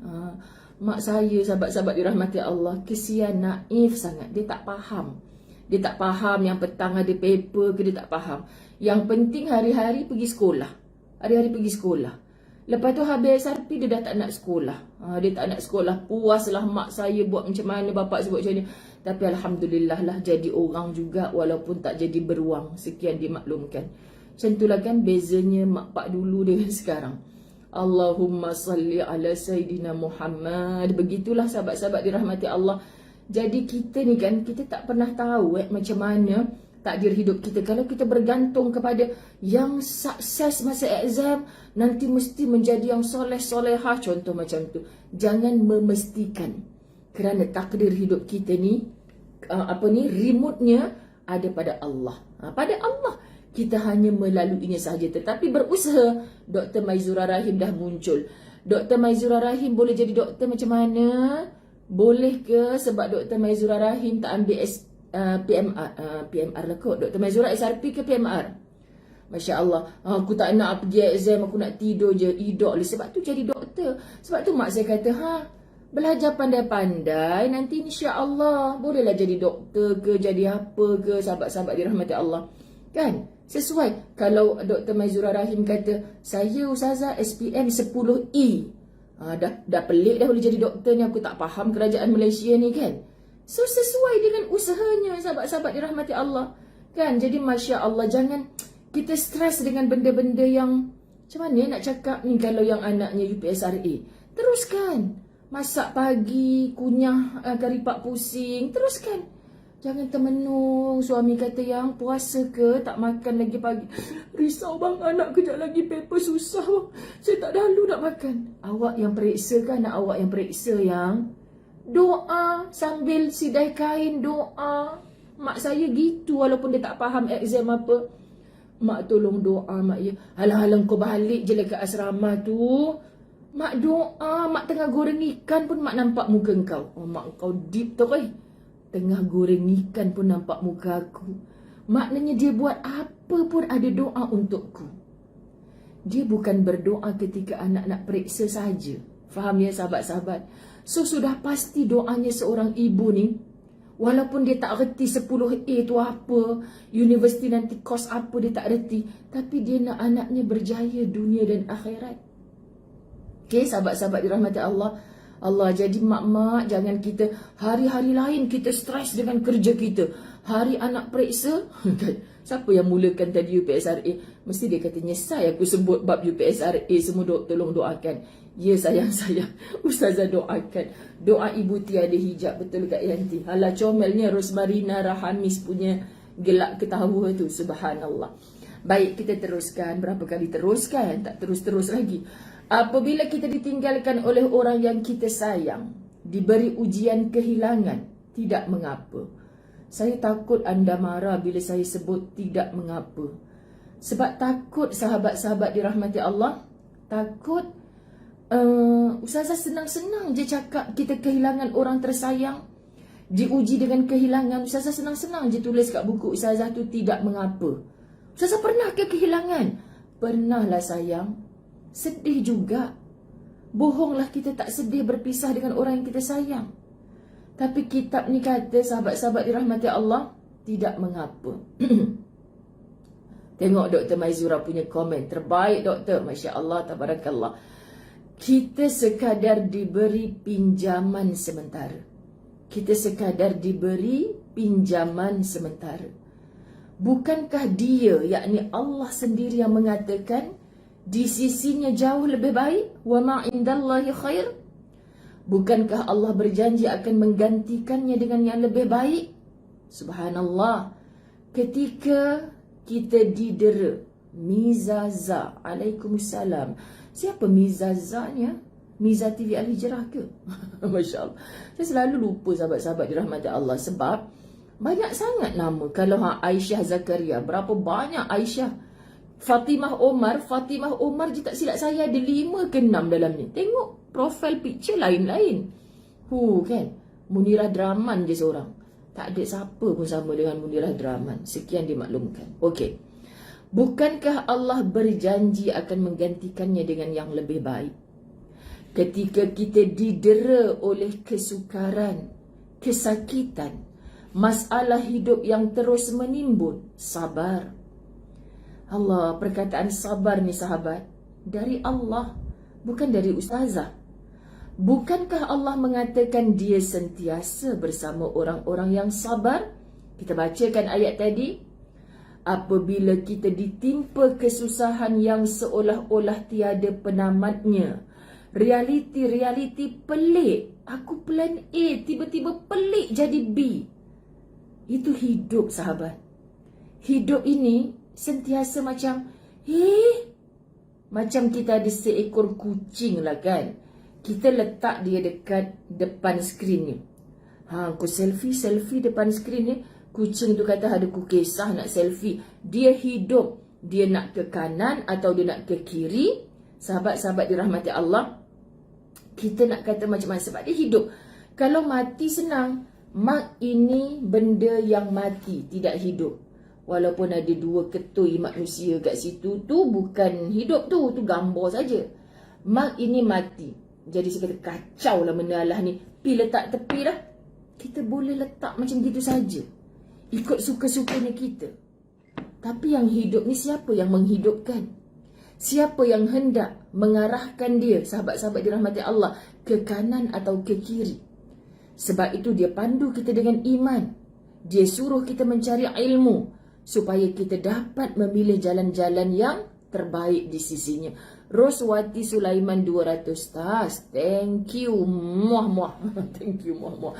Mak saya, sahabat-sahabat dirahmati Allah, kesian, naif sangat. Dia tak faham. Dia tak faham yang petang ada paper ke, dia tak faham. Yang penting hari-hari pergi sekolah. Hari-hari pergi sekolah. Lepas tu habis SRP, dia dah tak nak sekolah. Dia tak nak sekolah. Puaslah mak saya buat macam mana, bapak saya buat macam mana. Tapi Alhamdulillah lah jadi orang juga walaupun tak jadi beruang. Sekian dimaklumkan. Macam itulah kan bezanya mak pak dulu dengan sekarang. Allahumma salli ala Sayyidina Muhammad. Begitulah sahabat-sahabat dirahmati Allah. Jadi kita ni kan, kita tak pernah tahu macam mana takdir hidup kita. Kalau kita bergantung kepada yang sukses masa exam, nanti mesti menjadi yang soleh-solehah. Contoh macam tu. Jangan memestikan. Kerana takdir hidup kita ni, remote-nya ada pada Allah. Pada Allah. Kita hanya melaluinya sahaja. Tetapi berusaha. Dr. Maizura Rahim dah muncul. Dr. Maizura Rahim boleh jadi doktor macam mana? Boleh ke sebab Dr. Maizura Rahim tak ambil PMR lah kot. Dr. Maizura SRP ke PMR? Masya Allah. Aku tak nak pergi exam, aku nak tidur je. Idok lah. Sebab tu jadi doktor. Sebab tu mak saya kata, Belajar pandai-pandai, nanti insya-Allah bolehlah jadi doktor ke, jadi apa ke, sahabat-sahabat dirahmati Allah. Kan? Sesuai. Kalau Dr. Maizura Rahim kata, saya Ustazah SPM 10E. Dah pelik dah boleh jadi doktor ni, aku tak faham kerajaan Malaysia ni kan. So sesuai dengan usahanya sahabat-sahabat dirahmati Allah. Kan? Jadi Masya Allah, jangan kita stres dengan benda-benda yang macam mana nak cakap ni kalau yang anaknya UPSRA. Teruskan. Masak pagi, kunyah karipak pusing, teruskan. Jangan termenung. Suami kata yang puasa ke, tak makan lagi pagi. Risau bang, anak kejap lagi paper susah bang. Saya tak ada halu nak makan. Awak yang periksa kan, anak awak yang periksa yang doa sambil sidai kain, doa. Mak saya gitu walaupun dia tak faham exam apa. Mak tolong doa mak ya. Halang-halang kau balik je lah ke asrama tu. Mak doa, mak tengah goreng ikan pun mak nampak muka kau. Oh, mak kau deep tu kan. Tengah goreng ikan pun nampak muka aku. Maknanya dia buat apa pun ada doa untukku. Dia bukan berdoa ketika anak nak periksa saja. Faham ya sahabat-sahabat? So sudah pasti doanya seorang ibu ni, walaupun dia tak reti 10A tu apa, universiti nanti kos apa dia tak reti, tapi dia nak anaknya berjaya dunia dan akhirat. Okay, sahabat-sahabat dirahmati Allah. Jadi mak-mak, jangan kita hari-hari lain kita stres dengan kerja kita. Hari anak periksa, siapa yang mulakan tadi UPSRA? Mesti dia kata, nyesai aku sebut bab UPSRA, semua tolong doakan. Ya sayang-sayang, Ustazah doakan. Doa ibu tiada hijab, betul Kak Yanti? Alah comelnya Rosmarina Rahamis punya gelak ketawa tu, subhanallah. Baik, kita teruskan. Berapa kali teruskan? Tak terus-terus lagi. Apabila kita ditinggalkan oleh orang yang kita sayang, diberi ujian kehilangan, tidak mengapa. Saya takut anda marah bila saya sebut tidak mengapa. Sebab takut sahabat-sahabat dirahmati Allah, takut Ustazah senang-senang je cakap kita kehilangan orang tersayang, diuji dengan kehilangan. Ustazah senang-senang je tulis kat buku Ustazah tu tidak mengapa. Ustazah pernah ke kehilangan? Pernahlah sayang. Sedih juga. Bohonglah kita tak sedih berpisah dengan orang yang kita sayang. Tapi kitab ni kata sahabat-sahabat dirahmati Allah, tidak mengapa. Tengok Dr. Maizura punya komen. Terbaik Doktor, Masya Allah, Tabarakallah. Kita sekadar diberi pinjaman sementara. Kita sekadar diberi pinjaman sementara. Bukankah dia, yakni Allah sendiri yang mengatakan di sisinya jauh lebih baik? Wa ma indallahi khair. Bukankah Allah berjanji akan menggantikannya dengan yang lebih baik? Subhanallah. Ketika kita didera, Mizaza, Waalaikumsalam. Siapa Mizazanya? Miza TV Al-Hijrah ke? Masya Allah. Saya selalu lupa sahabat-sahabat dirahmati Allah sebab banyak sangat nama. Kalau Aisyah Zakaria, berapa banyak Aisyah? Fatimah Omar je tak silap saya ada 5 ke 6 dalam ni. Tengok profile picture lain-lain. Kan? Munirah Draman je seorang. Tak ada siapa pun sama dengan Munirah Draman. Sekian dimaklumkan. Okey. Bukankah Allah berjanji akan menggantikannya dengan yang lebih baik? Ketika kita didera oleh kesukaran, kesakitan, masalah hidup yang terus menimbun, sabar. Allah, perkataan sabar ni sahabat, dari Allah, bukan dari Ustazah. Bukankah Allah mengatakan dia sentiasa bersama orang-orang yang sabar? Kita bacakan ayat tadi. Apabila kita ditimpa kesusahan yang seolah-olah tiada penamatnya, realiti pelik. Aku plan A, tiba-tiba pelik jadi B. Itu hidup sahabat. Hidup ini sentiasa macam macam kita ada seekor kucing lah kan. Kita letak dia dekat depan skrin ni. Aku selfie depan skrin ni. Kucing tu kata ada ku kisah nak selfie. Dia hidup. Dia nak ke kanan atau dia nak ke kiri. Sahabat-sahabat dirahmati Allah, kita nak kata macam mana sebab dia hidup. Kalau mati senang. Mak ini benda yang mati, tidak hidup. Walaupun ada 2 ketui manusia kat situ, tu bukan hidup tu gambar saja. Mak ini mati. Jadi saya kata kacau lah benda Allah ni. Pi letak tepi dah. Kita boleh letak macam gitu saja. Ikut suka-sukanya kita. Tapi yang hidup ni siapa yang menghidupkan? Siapa yang hendak mengarahkan dia, sahabat-sahabat dirahmati Allah, ke kanan atau ke kiri? Sebab itu dia pandu kita dengan iman. Dia suruh kita mencari ilmu supaya kita dapat memilih jalan-jalan yang terbaik di sisinya. Roswati Sulaiman 200 stars. Thank you. Muah. Thank you muah.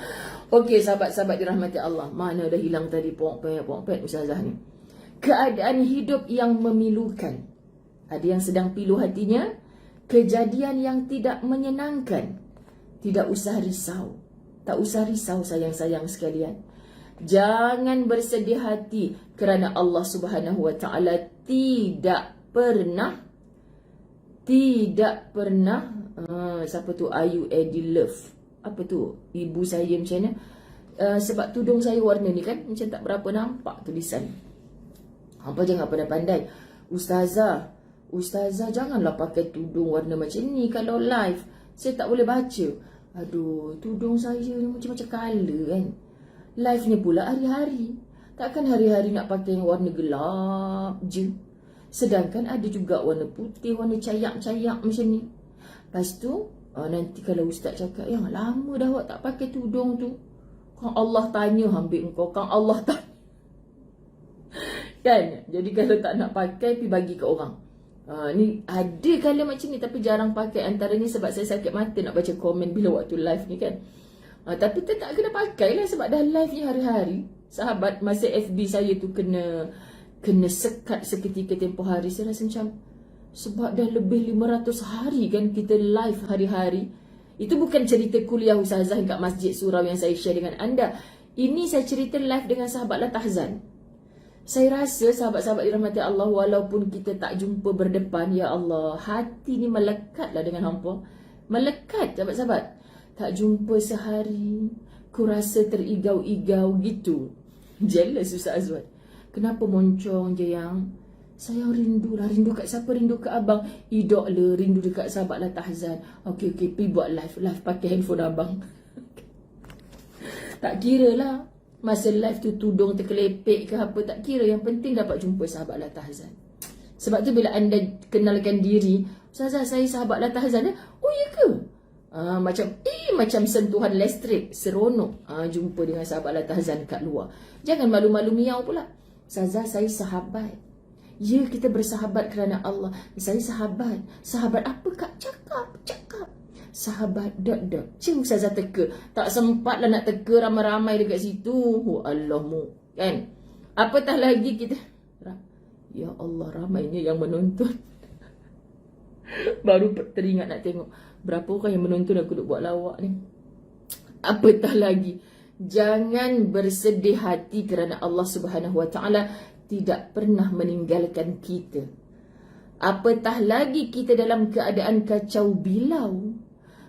Okey, sahabat-sahabat dirahmati Allah. Mana dah hilang tadi pok-pet Ustazah ni. Keadaan hidup yang memilukan. Ada yang sedang pilu hatinya. Kejadian yang tidak menyenangkan. Tidak usah risau. Tak usah risau sayang-sayang sekalian. Jangan bersedih hati kerana Allah Subhanahu Wa Taala tidak pernah siapa tu, Ayu Eddie Love, apa tu, ibu saya macam mana, sebab tudung saya warna ni kan macam tak berapa nampak tulisan. Hampa jangan pandai-pandai, Ustazah janganlah pakai tudung warna macam ni kalau live, saya tak boleh baca. Aduh, tudung saya ni macam-macam colour kan. Live-nya pula hari-hari. Takkan hari-hari nak pakai yang warna gelap je. Sedangkan ada juga warna putih, warna cayak-cayak macam ni. Lepas tu, nanti kalau Ustaz cakap, yang lama dah awak tak pakai tudung tu. Kang Allah tanya ambil engkau. Kang Allah tanya. Kan? Jadi kalau tak nak pakai, pergi bagi ke orang. Ni ada kala macam ni tapi jarang pakai. Antaranya sebab saya sakit mata nak baca komen bila waktu live ni kan. Tapi tetap kena pakai lah sebab dah live ni hari-hari. Sahabat, masa FB saya tu kena sekat seketika tempoh hari. Saya rasa macam sebab dah lebih 500 hari kan kita live hari-hari. Itu bukan cerita kuliah Ustazah kat Masjid Surau yang saya share dengan anda. Ini saya cerita live dengan sahabat Latahzan. Saya rasa sahabat-sahabat dirahmati Allah, walaupun kita tak jumpa berdepan, ya Allah, hati ni melekatlah dengan hampa. Melekat sahabat-sahabat. Tak jumpa sehari, ku rasa terigau-igau gitu. Jealous Ustaz Azwan. Kenapa moncong je yang saya rindu lah. Rindu kat siapa? Rindu kat abang. Idok le, rindu dekat sahabat Latahzan. Okey, pergi buat live pakai handphone abang. Tak kira lah masa live tu tudung terkelepek ke apa, tak kira. Yang penting dapat jumpa sahabat Latahzan. Sebab tu bila anda kenalkan diri, Ustazah saya sahabat Latahzan, oh ya ke? Macam sentuhan listrik, seronok jumpa dengan sahabat Latahzan kat luar. Jangan malu-malu miau pula. Ustazah saya sahabat. Ya, kita bersahabat kerana Allah. Saya sahabat. Sahabat apa kak? Cakap. Sahabat dot. Cik Ustazah teka. Tak sempat lah nak teka ramai-ramai dekat situ. Oh Allahmu. Kan? Apatah lagi kita. Ya Allah, ramainya yang menonton. Baru teringat nak tengok berapa orang yang menonton aku duk buat lawak ni. Apatah lagi. Jangan bersedih hati kerana Allah Subhanahu Wa Taala tidak pernah meninggalkan kita. Apatah lagi kita dalam keadaan kacau bilau.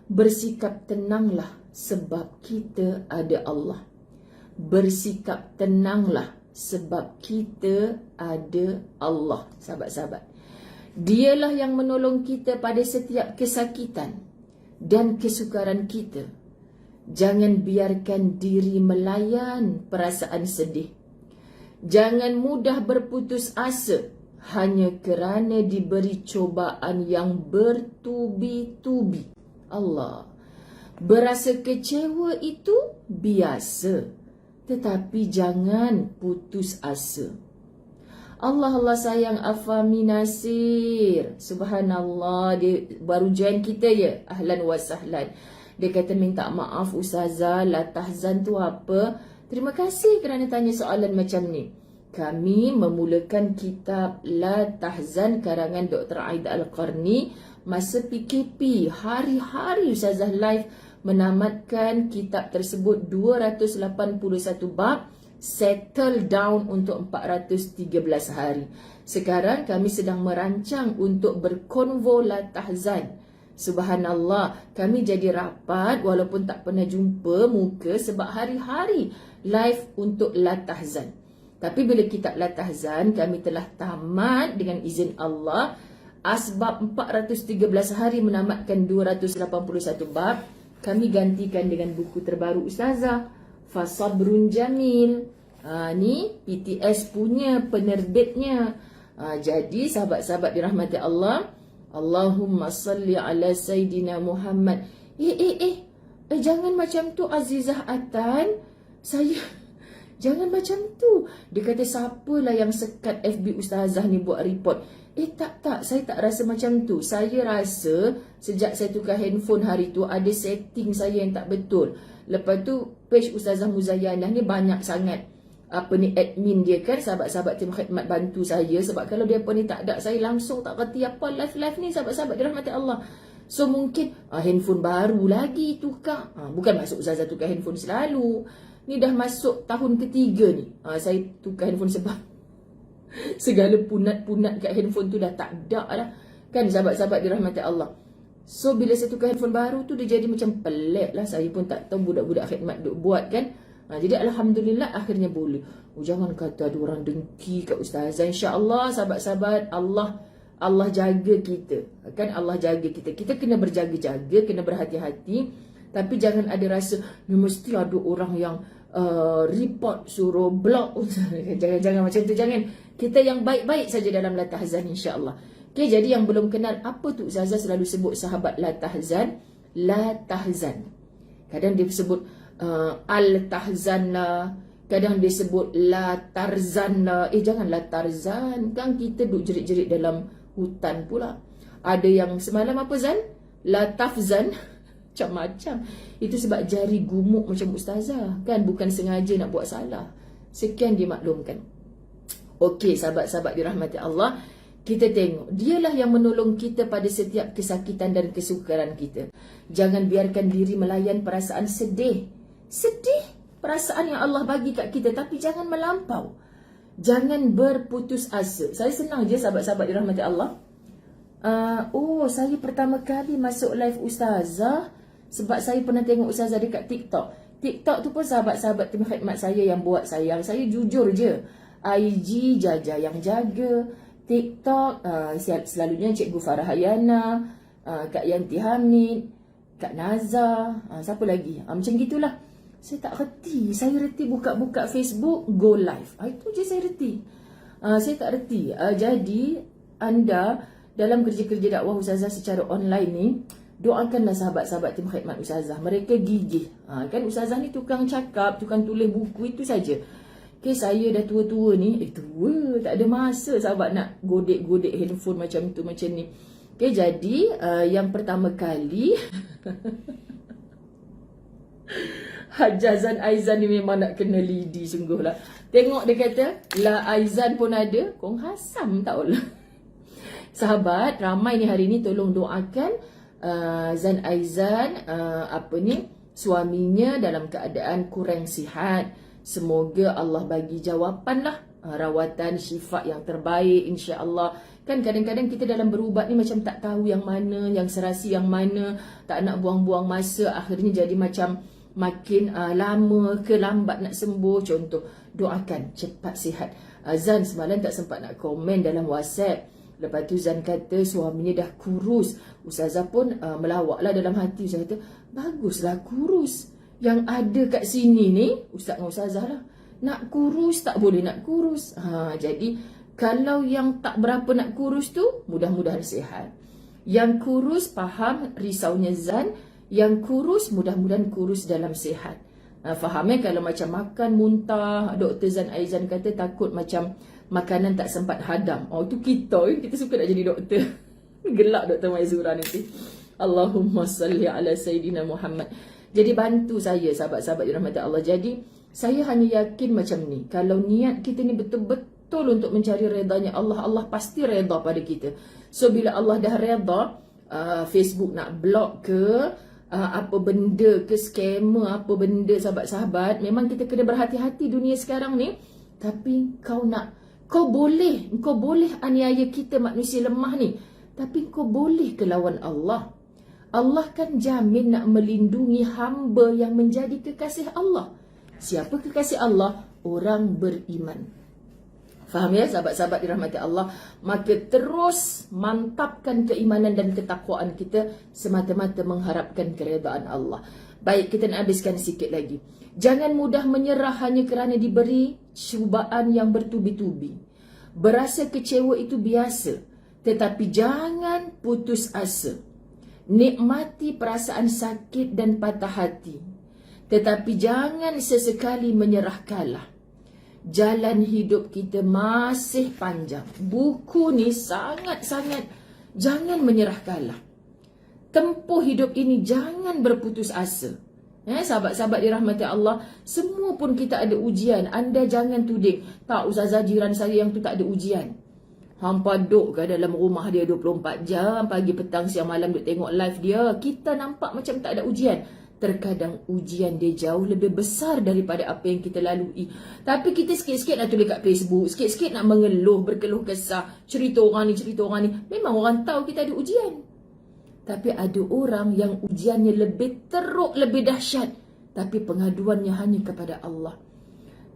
Bersikap tenanglah sebab kita ada Allah. Bersikap tenanglah sebab kita ada Allah, sahabat-sahabat. Dialah yang menolong kita pada setiap kesakitan dan kesukaran kita. Jangan biarkan diri melayan perasaan sedih. Jangan mudah berputus asa hanya kerana diberi cobaan yang bertubi-tubi. Allah. Berasa kecewa itu biasa. Tetapi jangan putus asa. Allah sayang Afami Nasir. Subhanallah. Dia baru join kita ya. Ahlan wa sahlan. Dia kata minta maaf Ustazah, Latahzan tu apa? Terima kasih kerana tanya soalan macam ni. Kami memulakan kitab Latahzan karangan Dr. Aida Al-Qarni masa PKP. Hari-hari Ustazah live menamatkan kitab tersebut 281 bab, settle down untuk 413 hari. Sekarang kami sedang merancang untuk berkonvo Latahzan. Subhanallah, kami jadi rapat walaupun tak pernah jumpa muka sebab hari-hari live untuk Latahzan. Tapi bila kitab Latahzan kami telah tamat dengan izin Allah, Asbab 413 hari menamatkan 281 bab. Kami gantikan dengan buku terbaru Ustazah, Fasabrun Jamil. Ni PTS punya penerbitnya. Jadi sahabat-sahabat dirahmati Allah, Allahumma salli ala Sayyidina Muhammad. Jangan macam tu Azizah Atan. Jangan macam tu. Dia kata siapalah yang sekat FB Ustazah ni buat report. Tak, saya tak rasa macam tu. Saya rasa sejak saya tukar handphone hari tu ada setting saya yang tak betul. Lepas tu page Ustazah Muzayyanah ni banyak sangat admin dia kan, sahabat-sahabat tim khidmat bantu saya. Sebab kalau dia ni tak ada, saya langsung tak kerti apa live ni sahabat-sahabat dirahmati Allah. So mungkin handphone baru lagi tukar. Bukan maksud Ustazah tukar handphone selalu. Ni dah masuk tahun ketiga ni. Saya tukar handphone sebab segala punat-punat kat handphone tu dah tak ada lah. Kan sahabat-sahabat dirahmati Allah. So bila saya tukar handphone baru tu, dia jadi macam pelik lah. Saya pun tak tahu budak-budak khidmat duk buat kan. Jadi Alhamdulillah akhirnya boleh. Jangan kata ada orang dengki kat Ustazah. InsyaAllah sahabat-sahabat, Allah jaga kita. Kan Allah jaga kita. Kita kena berjaga-jaga, kena berhati-hati. Tapi jangan ada rasa mesti ada orang yang report, suruh block. Jangan macam tu, jangan. Kita yang baik-baik saja dalam La Tahzan insya-Allah. Okay, jadi yang belum kenal apa tu Ustazah selalu sebut sahabat La Tahzan, La Tahzan. Kadang dia sebut Al-Tahzan lah, kadang dia sebut La Tarzan lah. Jangan La Tarzan, kan kita duduk jerit-jerit dalam hutan pula. Ada yang semalam apa Zan? La Tafzan. Macam-macam. Itu sebab jari gumuk macam Ustazah kan, bukan sengaja nak buat salah. Sekian dimaklumkan. Okey sahabat-sahabat dirahmati Allah, kita tengok dialah yang menolong kita pada setiap kesakitan dan kesukaran kita. Jangan biarkan diri melayan perasaan sedih. Perasaan yang Allah bagi kat kita, tapi jangan melampau. Jangan berputus asa. Saya senang je sahabat-sahabat dirahmati Allah. Saya pertama kali masuk live Ustazah sebab saya pernah tengok Ustazah dekat TikTok. TikTok tu pun sahabat-sahabat tim khidmat saya yang buat sayang. Saya jujur je. IG Jaja yang jaga. TikTok selalunya Cikgu Farah Hayana, Kak Yanti Hamid, Kak Naza, siapa lagi? Macam gitulah. Saya tak reti. Saya reti buka-buka Facebook, go live. Itu je saya reti. Saya tak reti. Jadi anda dalam kerja-kerja dakwah Ustazah secara online ni, doakanlah sahabat-sahabat tim khidmat Ustazah. Mereka gigih. Kan Ustazah ni tukang cakap, tukang tulis buku itu saja. Okay, saya dah tua-tua ni. Tua, tak ada masa sahabat nak godek-godek handphone macam tu, macam ni. Okay, jadi yang pertama kali Hajazan Aizan ni memang nak kena lidi sungguh lah. Tengok dia kata, La Aizan pun ada. Kong Hasam tak lah. Sahabat, ramai ni hari ni tolong doakan Zan Aizan, suaminya dalam keadaan kurang sihat. Semoga Allah bagi jawapan lah, rawatan syifa yang terbaik insya-Allah. Kan kadang-kadang kita dalam berubat ni macam tak tahu yang mana, yang serasi yang mana, tak nak buang-buang masa, akhirnya jadi macam makin lama ke lambat nak sembuh. Contoh, doakan cepat sihat. Zan semalam tak sempat nak komen dalam WhatsApp. Lepas tu Zan kata suaminya dah kurus. Ustazah pun melawak lah dalam hati. Ustazah kata, baguslah kurus. Yang ada kat sini ni, Ustaz dengan Ustazah lah, nak kurus tak boleh nak kurus. Jadi kalau yang tak berapa nak kurus tu, mudah-mudahan sihat. Yang kurus faham risaunya Zan. Yang kurus mudah-mudahan kurus dalam sihat. Faham kalau macam makan muntah, Dr. Zan Aizan kata takut macam makanan tak sempat hadam. Itu kita suka nak jadi doktor. Gelak Dr. Maizura nanti. Allahumma salli ala Sayyidina Muhammad. Jadi bantu saya sahabat-sahabat dirahmati Allah. Jadi saya hanya yakin macam ni. Kalau niat kita ni betul-betul untuk mencari redanya Allah, Allah pasti reda pada kita. So bila Allah dah reda, Facebook nak block ke, apa benda ke, scammer apa benda sahabat-sahabat, memang kita kena berhati-hati dunia sekarang ni. Tapi kau boleh aniaya kita manusia lemah ni, tapi kau boleh ke lawan Allah. Allah kan jamin nak melindungi hamba yang menjadi kekasih Allah. Siapa kekasih Allah? Orang beriman. Faham ya sahabat-sahabat dirahmati Allah? Maka terus mantapkan keimanan dan ketakwaan kita semata-mata mengharapkan keredaan Allah. Baik, kita nak habiskan sikit lagi. Jangan mudah menyerah hanya kerana diberi cubaan yang bertubi-tubi. Berasa kecewa itu biasa, tetapi jangan putus asa. Nikmati perasaan sakit dan patah hati, tetapi jangan sesekali menyerah kalah. Jalan hidup kita masih panjang. Buku ni sangat-sangat jangan menyerah kalah. Tempuh hidup ini jangan berputus asa. Sahabat-sahabat dirahmati Allah, semua pun kita ada ujian. Anda jangan tuding, tak ustazah jiran saya yang tu tak ada ujian. Hampa duk ke dalam rumah dia 24 jam, pagi, petang, siang, malam duk tengok live dia. Kita nampak macam tak ada ujian. Terkadang ujian dia jauh lebih besar daripada apa yang kita lalui. Tapi kita sikit-sikit nak tulis kat Facebook, sikit-sikit nak mengeluh, berkeluh kesah, cerita orang ni, cerita orang ni. Memang orang tahu kita ada ujian. Tapi ada orang yang ujiannya lebih teruk, lebih dahsyat, tapi pengaduannya hanya kepada Allah.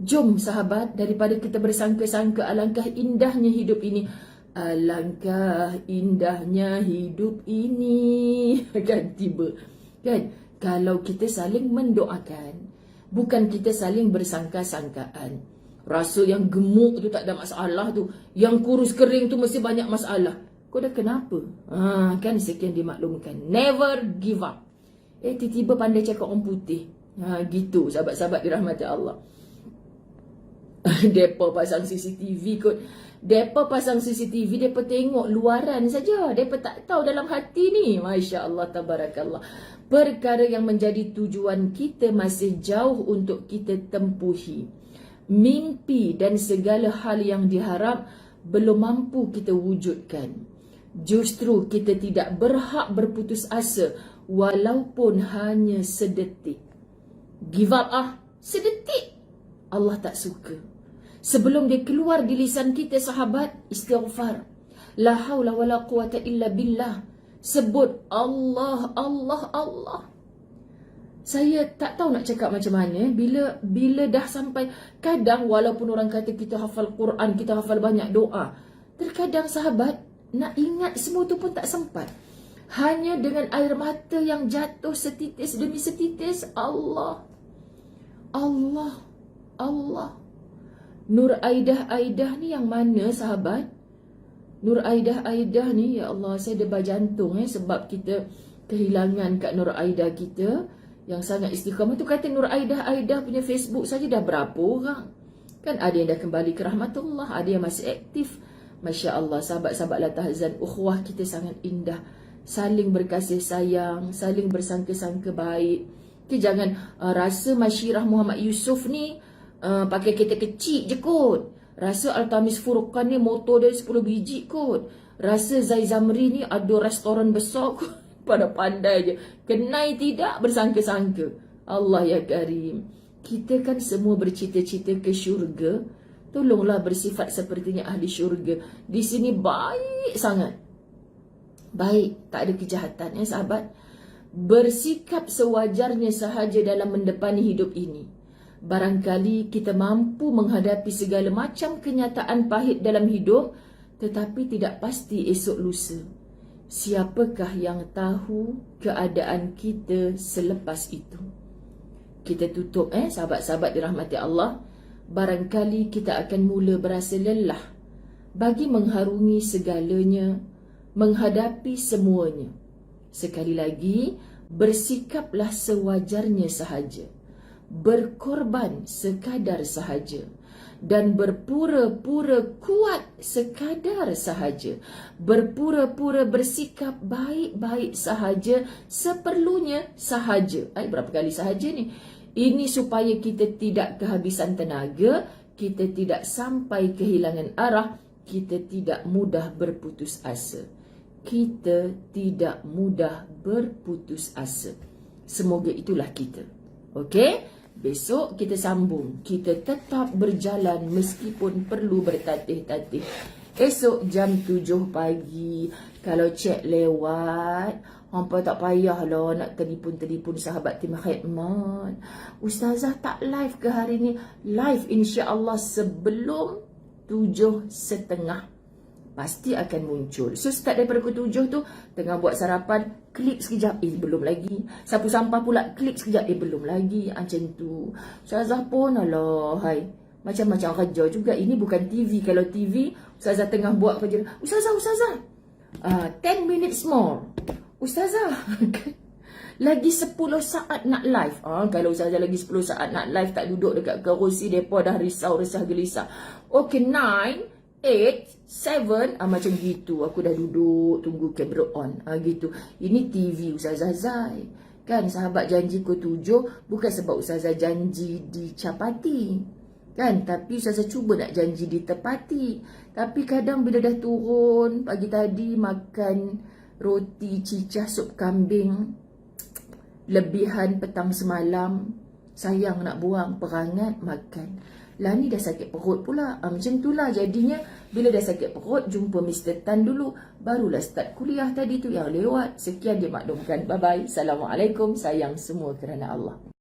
Jom sahabat, daripada kita bersangka-sangka alangkah indahnya hidup ini. Alangkah indahnya hidup ini. Kan tiba. Kan? Kalau kita saling mendoakan, bukan kita saling bersangka-sangkaan. Rasa yang gemuk tu tak ada masalah tu, yang kurus kering tu mesti banyak masalah. Kau dah kenapa? Kan sekian dimaklumkan. Never give up. Tiba-tiba pandai cakap orang putih. Gitu sahabat-sahabat dirahmati Allah. Depa pasang CCTV kot. Depa pasang CCTV, depa tengok luaran saja. Depa tak tahu dalam hati ni. Masya Allah, tabarakallah. Perkara yang menjadi tujuan kita masih jauh untuk kita tempuhi. Mimpi dan segala hal yang diharap belum mampu kita wujudkan. Justru kita tidak berhak berputus asa walaupun hanya sedetik. Give up sedetik. Allah tak suka. Sebelum dia keluar di lisan kita sahabat, istighfar. La haula wala quwata illa billah. Sebut Allah, Allah, Allah. Saya tak tahu nak cakap macam mana bila dah sampai. Kadang walaupun orang kata kita hafal Quran, kita hafal banyak doa, terkadang sahabat nak ingat semua tu pun tak sempat. Hanya dengan air mata yang jatuh setitis demi setitis. Allah, Allah, Allah. Nur Aidah ni yang mana sahabat? Nur Aidah ni, ya Allah, saya debah jantung sebab kita kehilangan Kak Nur Aidah kita yang sangat istiqamah tu. Kata Nur Aidah punya Facebook saja dah berapa orang. Kan ada yang dah kembali ke rahmatullah, ada yang masih aktif. Masya Allah, sahabat-sahabat la tahzan, ukhuwah kita sangat indah. Saling berkasih sayang, saling bersangka-sangka baik. Jangan rasa Masyirah Muhammad Yusof ni pakai kereta kecil je kot. Rasa Altamis Furqan ni motor dia 10 biji kot. Rasa Zai Zamri ni ada restoran besar kot. Pada pandai je. Kenai tidak bersangka-sangka. Allah ya Karim. Kita kan semua bercita-cita ke syurga. Tolonglah bersifat sepertinya ahli syurga. Di sini baik sangat. Baik, tak ada kejahatan sahabat. Bersikap sewajarnya sahaja dalam mendepani hidup ini. Barangkali kita mampu menghadapi segala macam kenyataan pahit dalam hidup, tetapi tidak pasti esok lusa. Siapakah yang tahu keadaan kita selepas itu? Kita tutup sahabat-sahabat dirahmati Allah. Barangkali kita akan mula berasa lelah bagi mengharungi segalanya, menghadapi semuanya. Sekali lagi, bersikaplah sewajarnya sahaja. Berkorban sekadar sahaja. Dan berpura-pura kuat sekadar sahaja. Berpura-pura bersikap baik-baik sahaja, seperlunya sahaja. Berapa kali sahaja ni? Ini supaya kita tidak kehabisan tenaga, kita tidak sampai kehilangan arah, kita tidak mudah berputus asa. Kita tidak mudah berputus asa. Semoga itulah kita. Okey? Besok kita sambung. Kita tetap berjalan meskipun perlu bertatih-tatih. Esok jam 7 pagi. Kalau cek lewat, hampa tak payahlah nak telefon-telefon sahabat tim khidmat. Ustazah tak live ke hari ni? Live insya-Allah sebelum 7.30 pasti akan muncul. So start daripada pukul 7 tu, tengah buat sarapan, klik sekejap, belum lagi. Sapu sampah pula, klik sekejap, belum lagi. Macam tu. Ustazah pun, alah, hai, macam-macam kerja juga. Ini bukan TV. Kalau TV, Ustazah tengah buat kerja. Ustazah, 10 minutes more. Ustazah, lagi 10 saat nak live. Kalau Ustazah lagi 10 saat nak live, tak duduk dekat kerusi, mereka dah risau, resah, gelisah. Okay, 9, 8, 7, macam gitu. Aku dah duduk tunggu kamera on. Gitu. Ini TV Ustazah Zai. Kan sahabat janji pukul 7 bukan sebab Ustazah janji dicapati. Kan, tapi Ustazah cuba nak janji ditepati. Tapi kadang bila dah turun, pagi tadi makan roti cicah sup kambing, lebihan petang semalam, sayang nak buang, perangat makan. Lah ni dah sakit perut pula. Macam itulah jadinya. Bila dah sakit perut, jumpa Mr. Tan dulu. Barulah start kuliah tadi tu yang lewat. Sekian dimaklumkan. Bye-bye. Assalamualaikum. Sayang semua kerana Allah.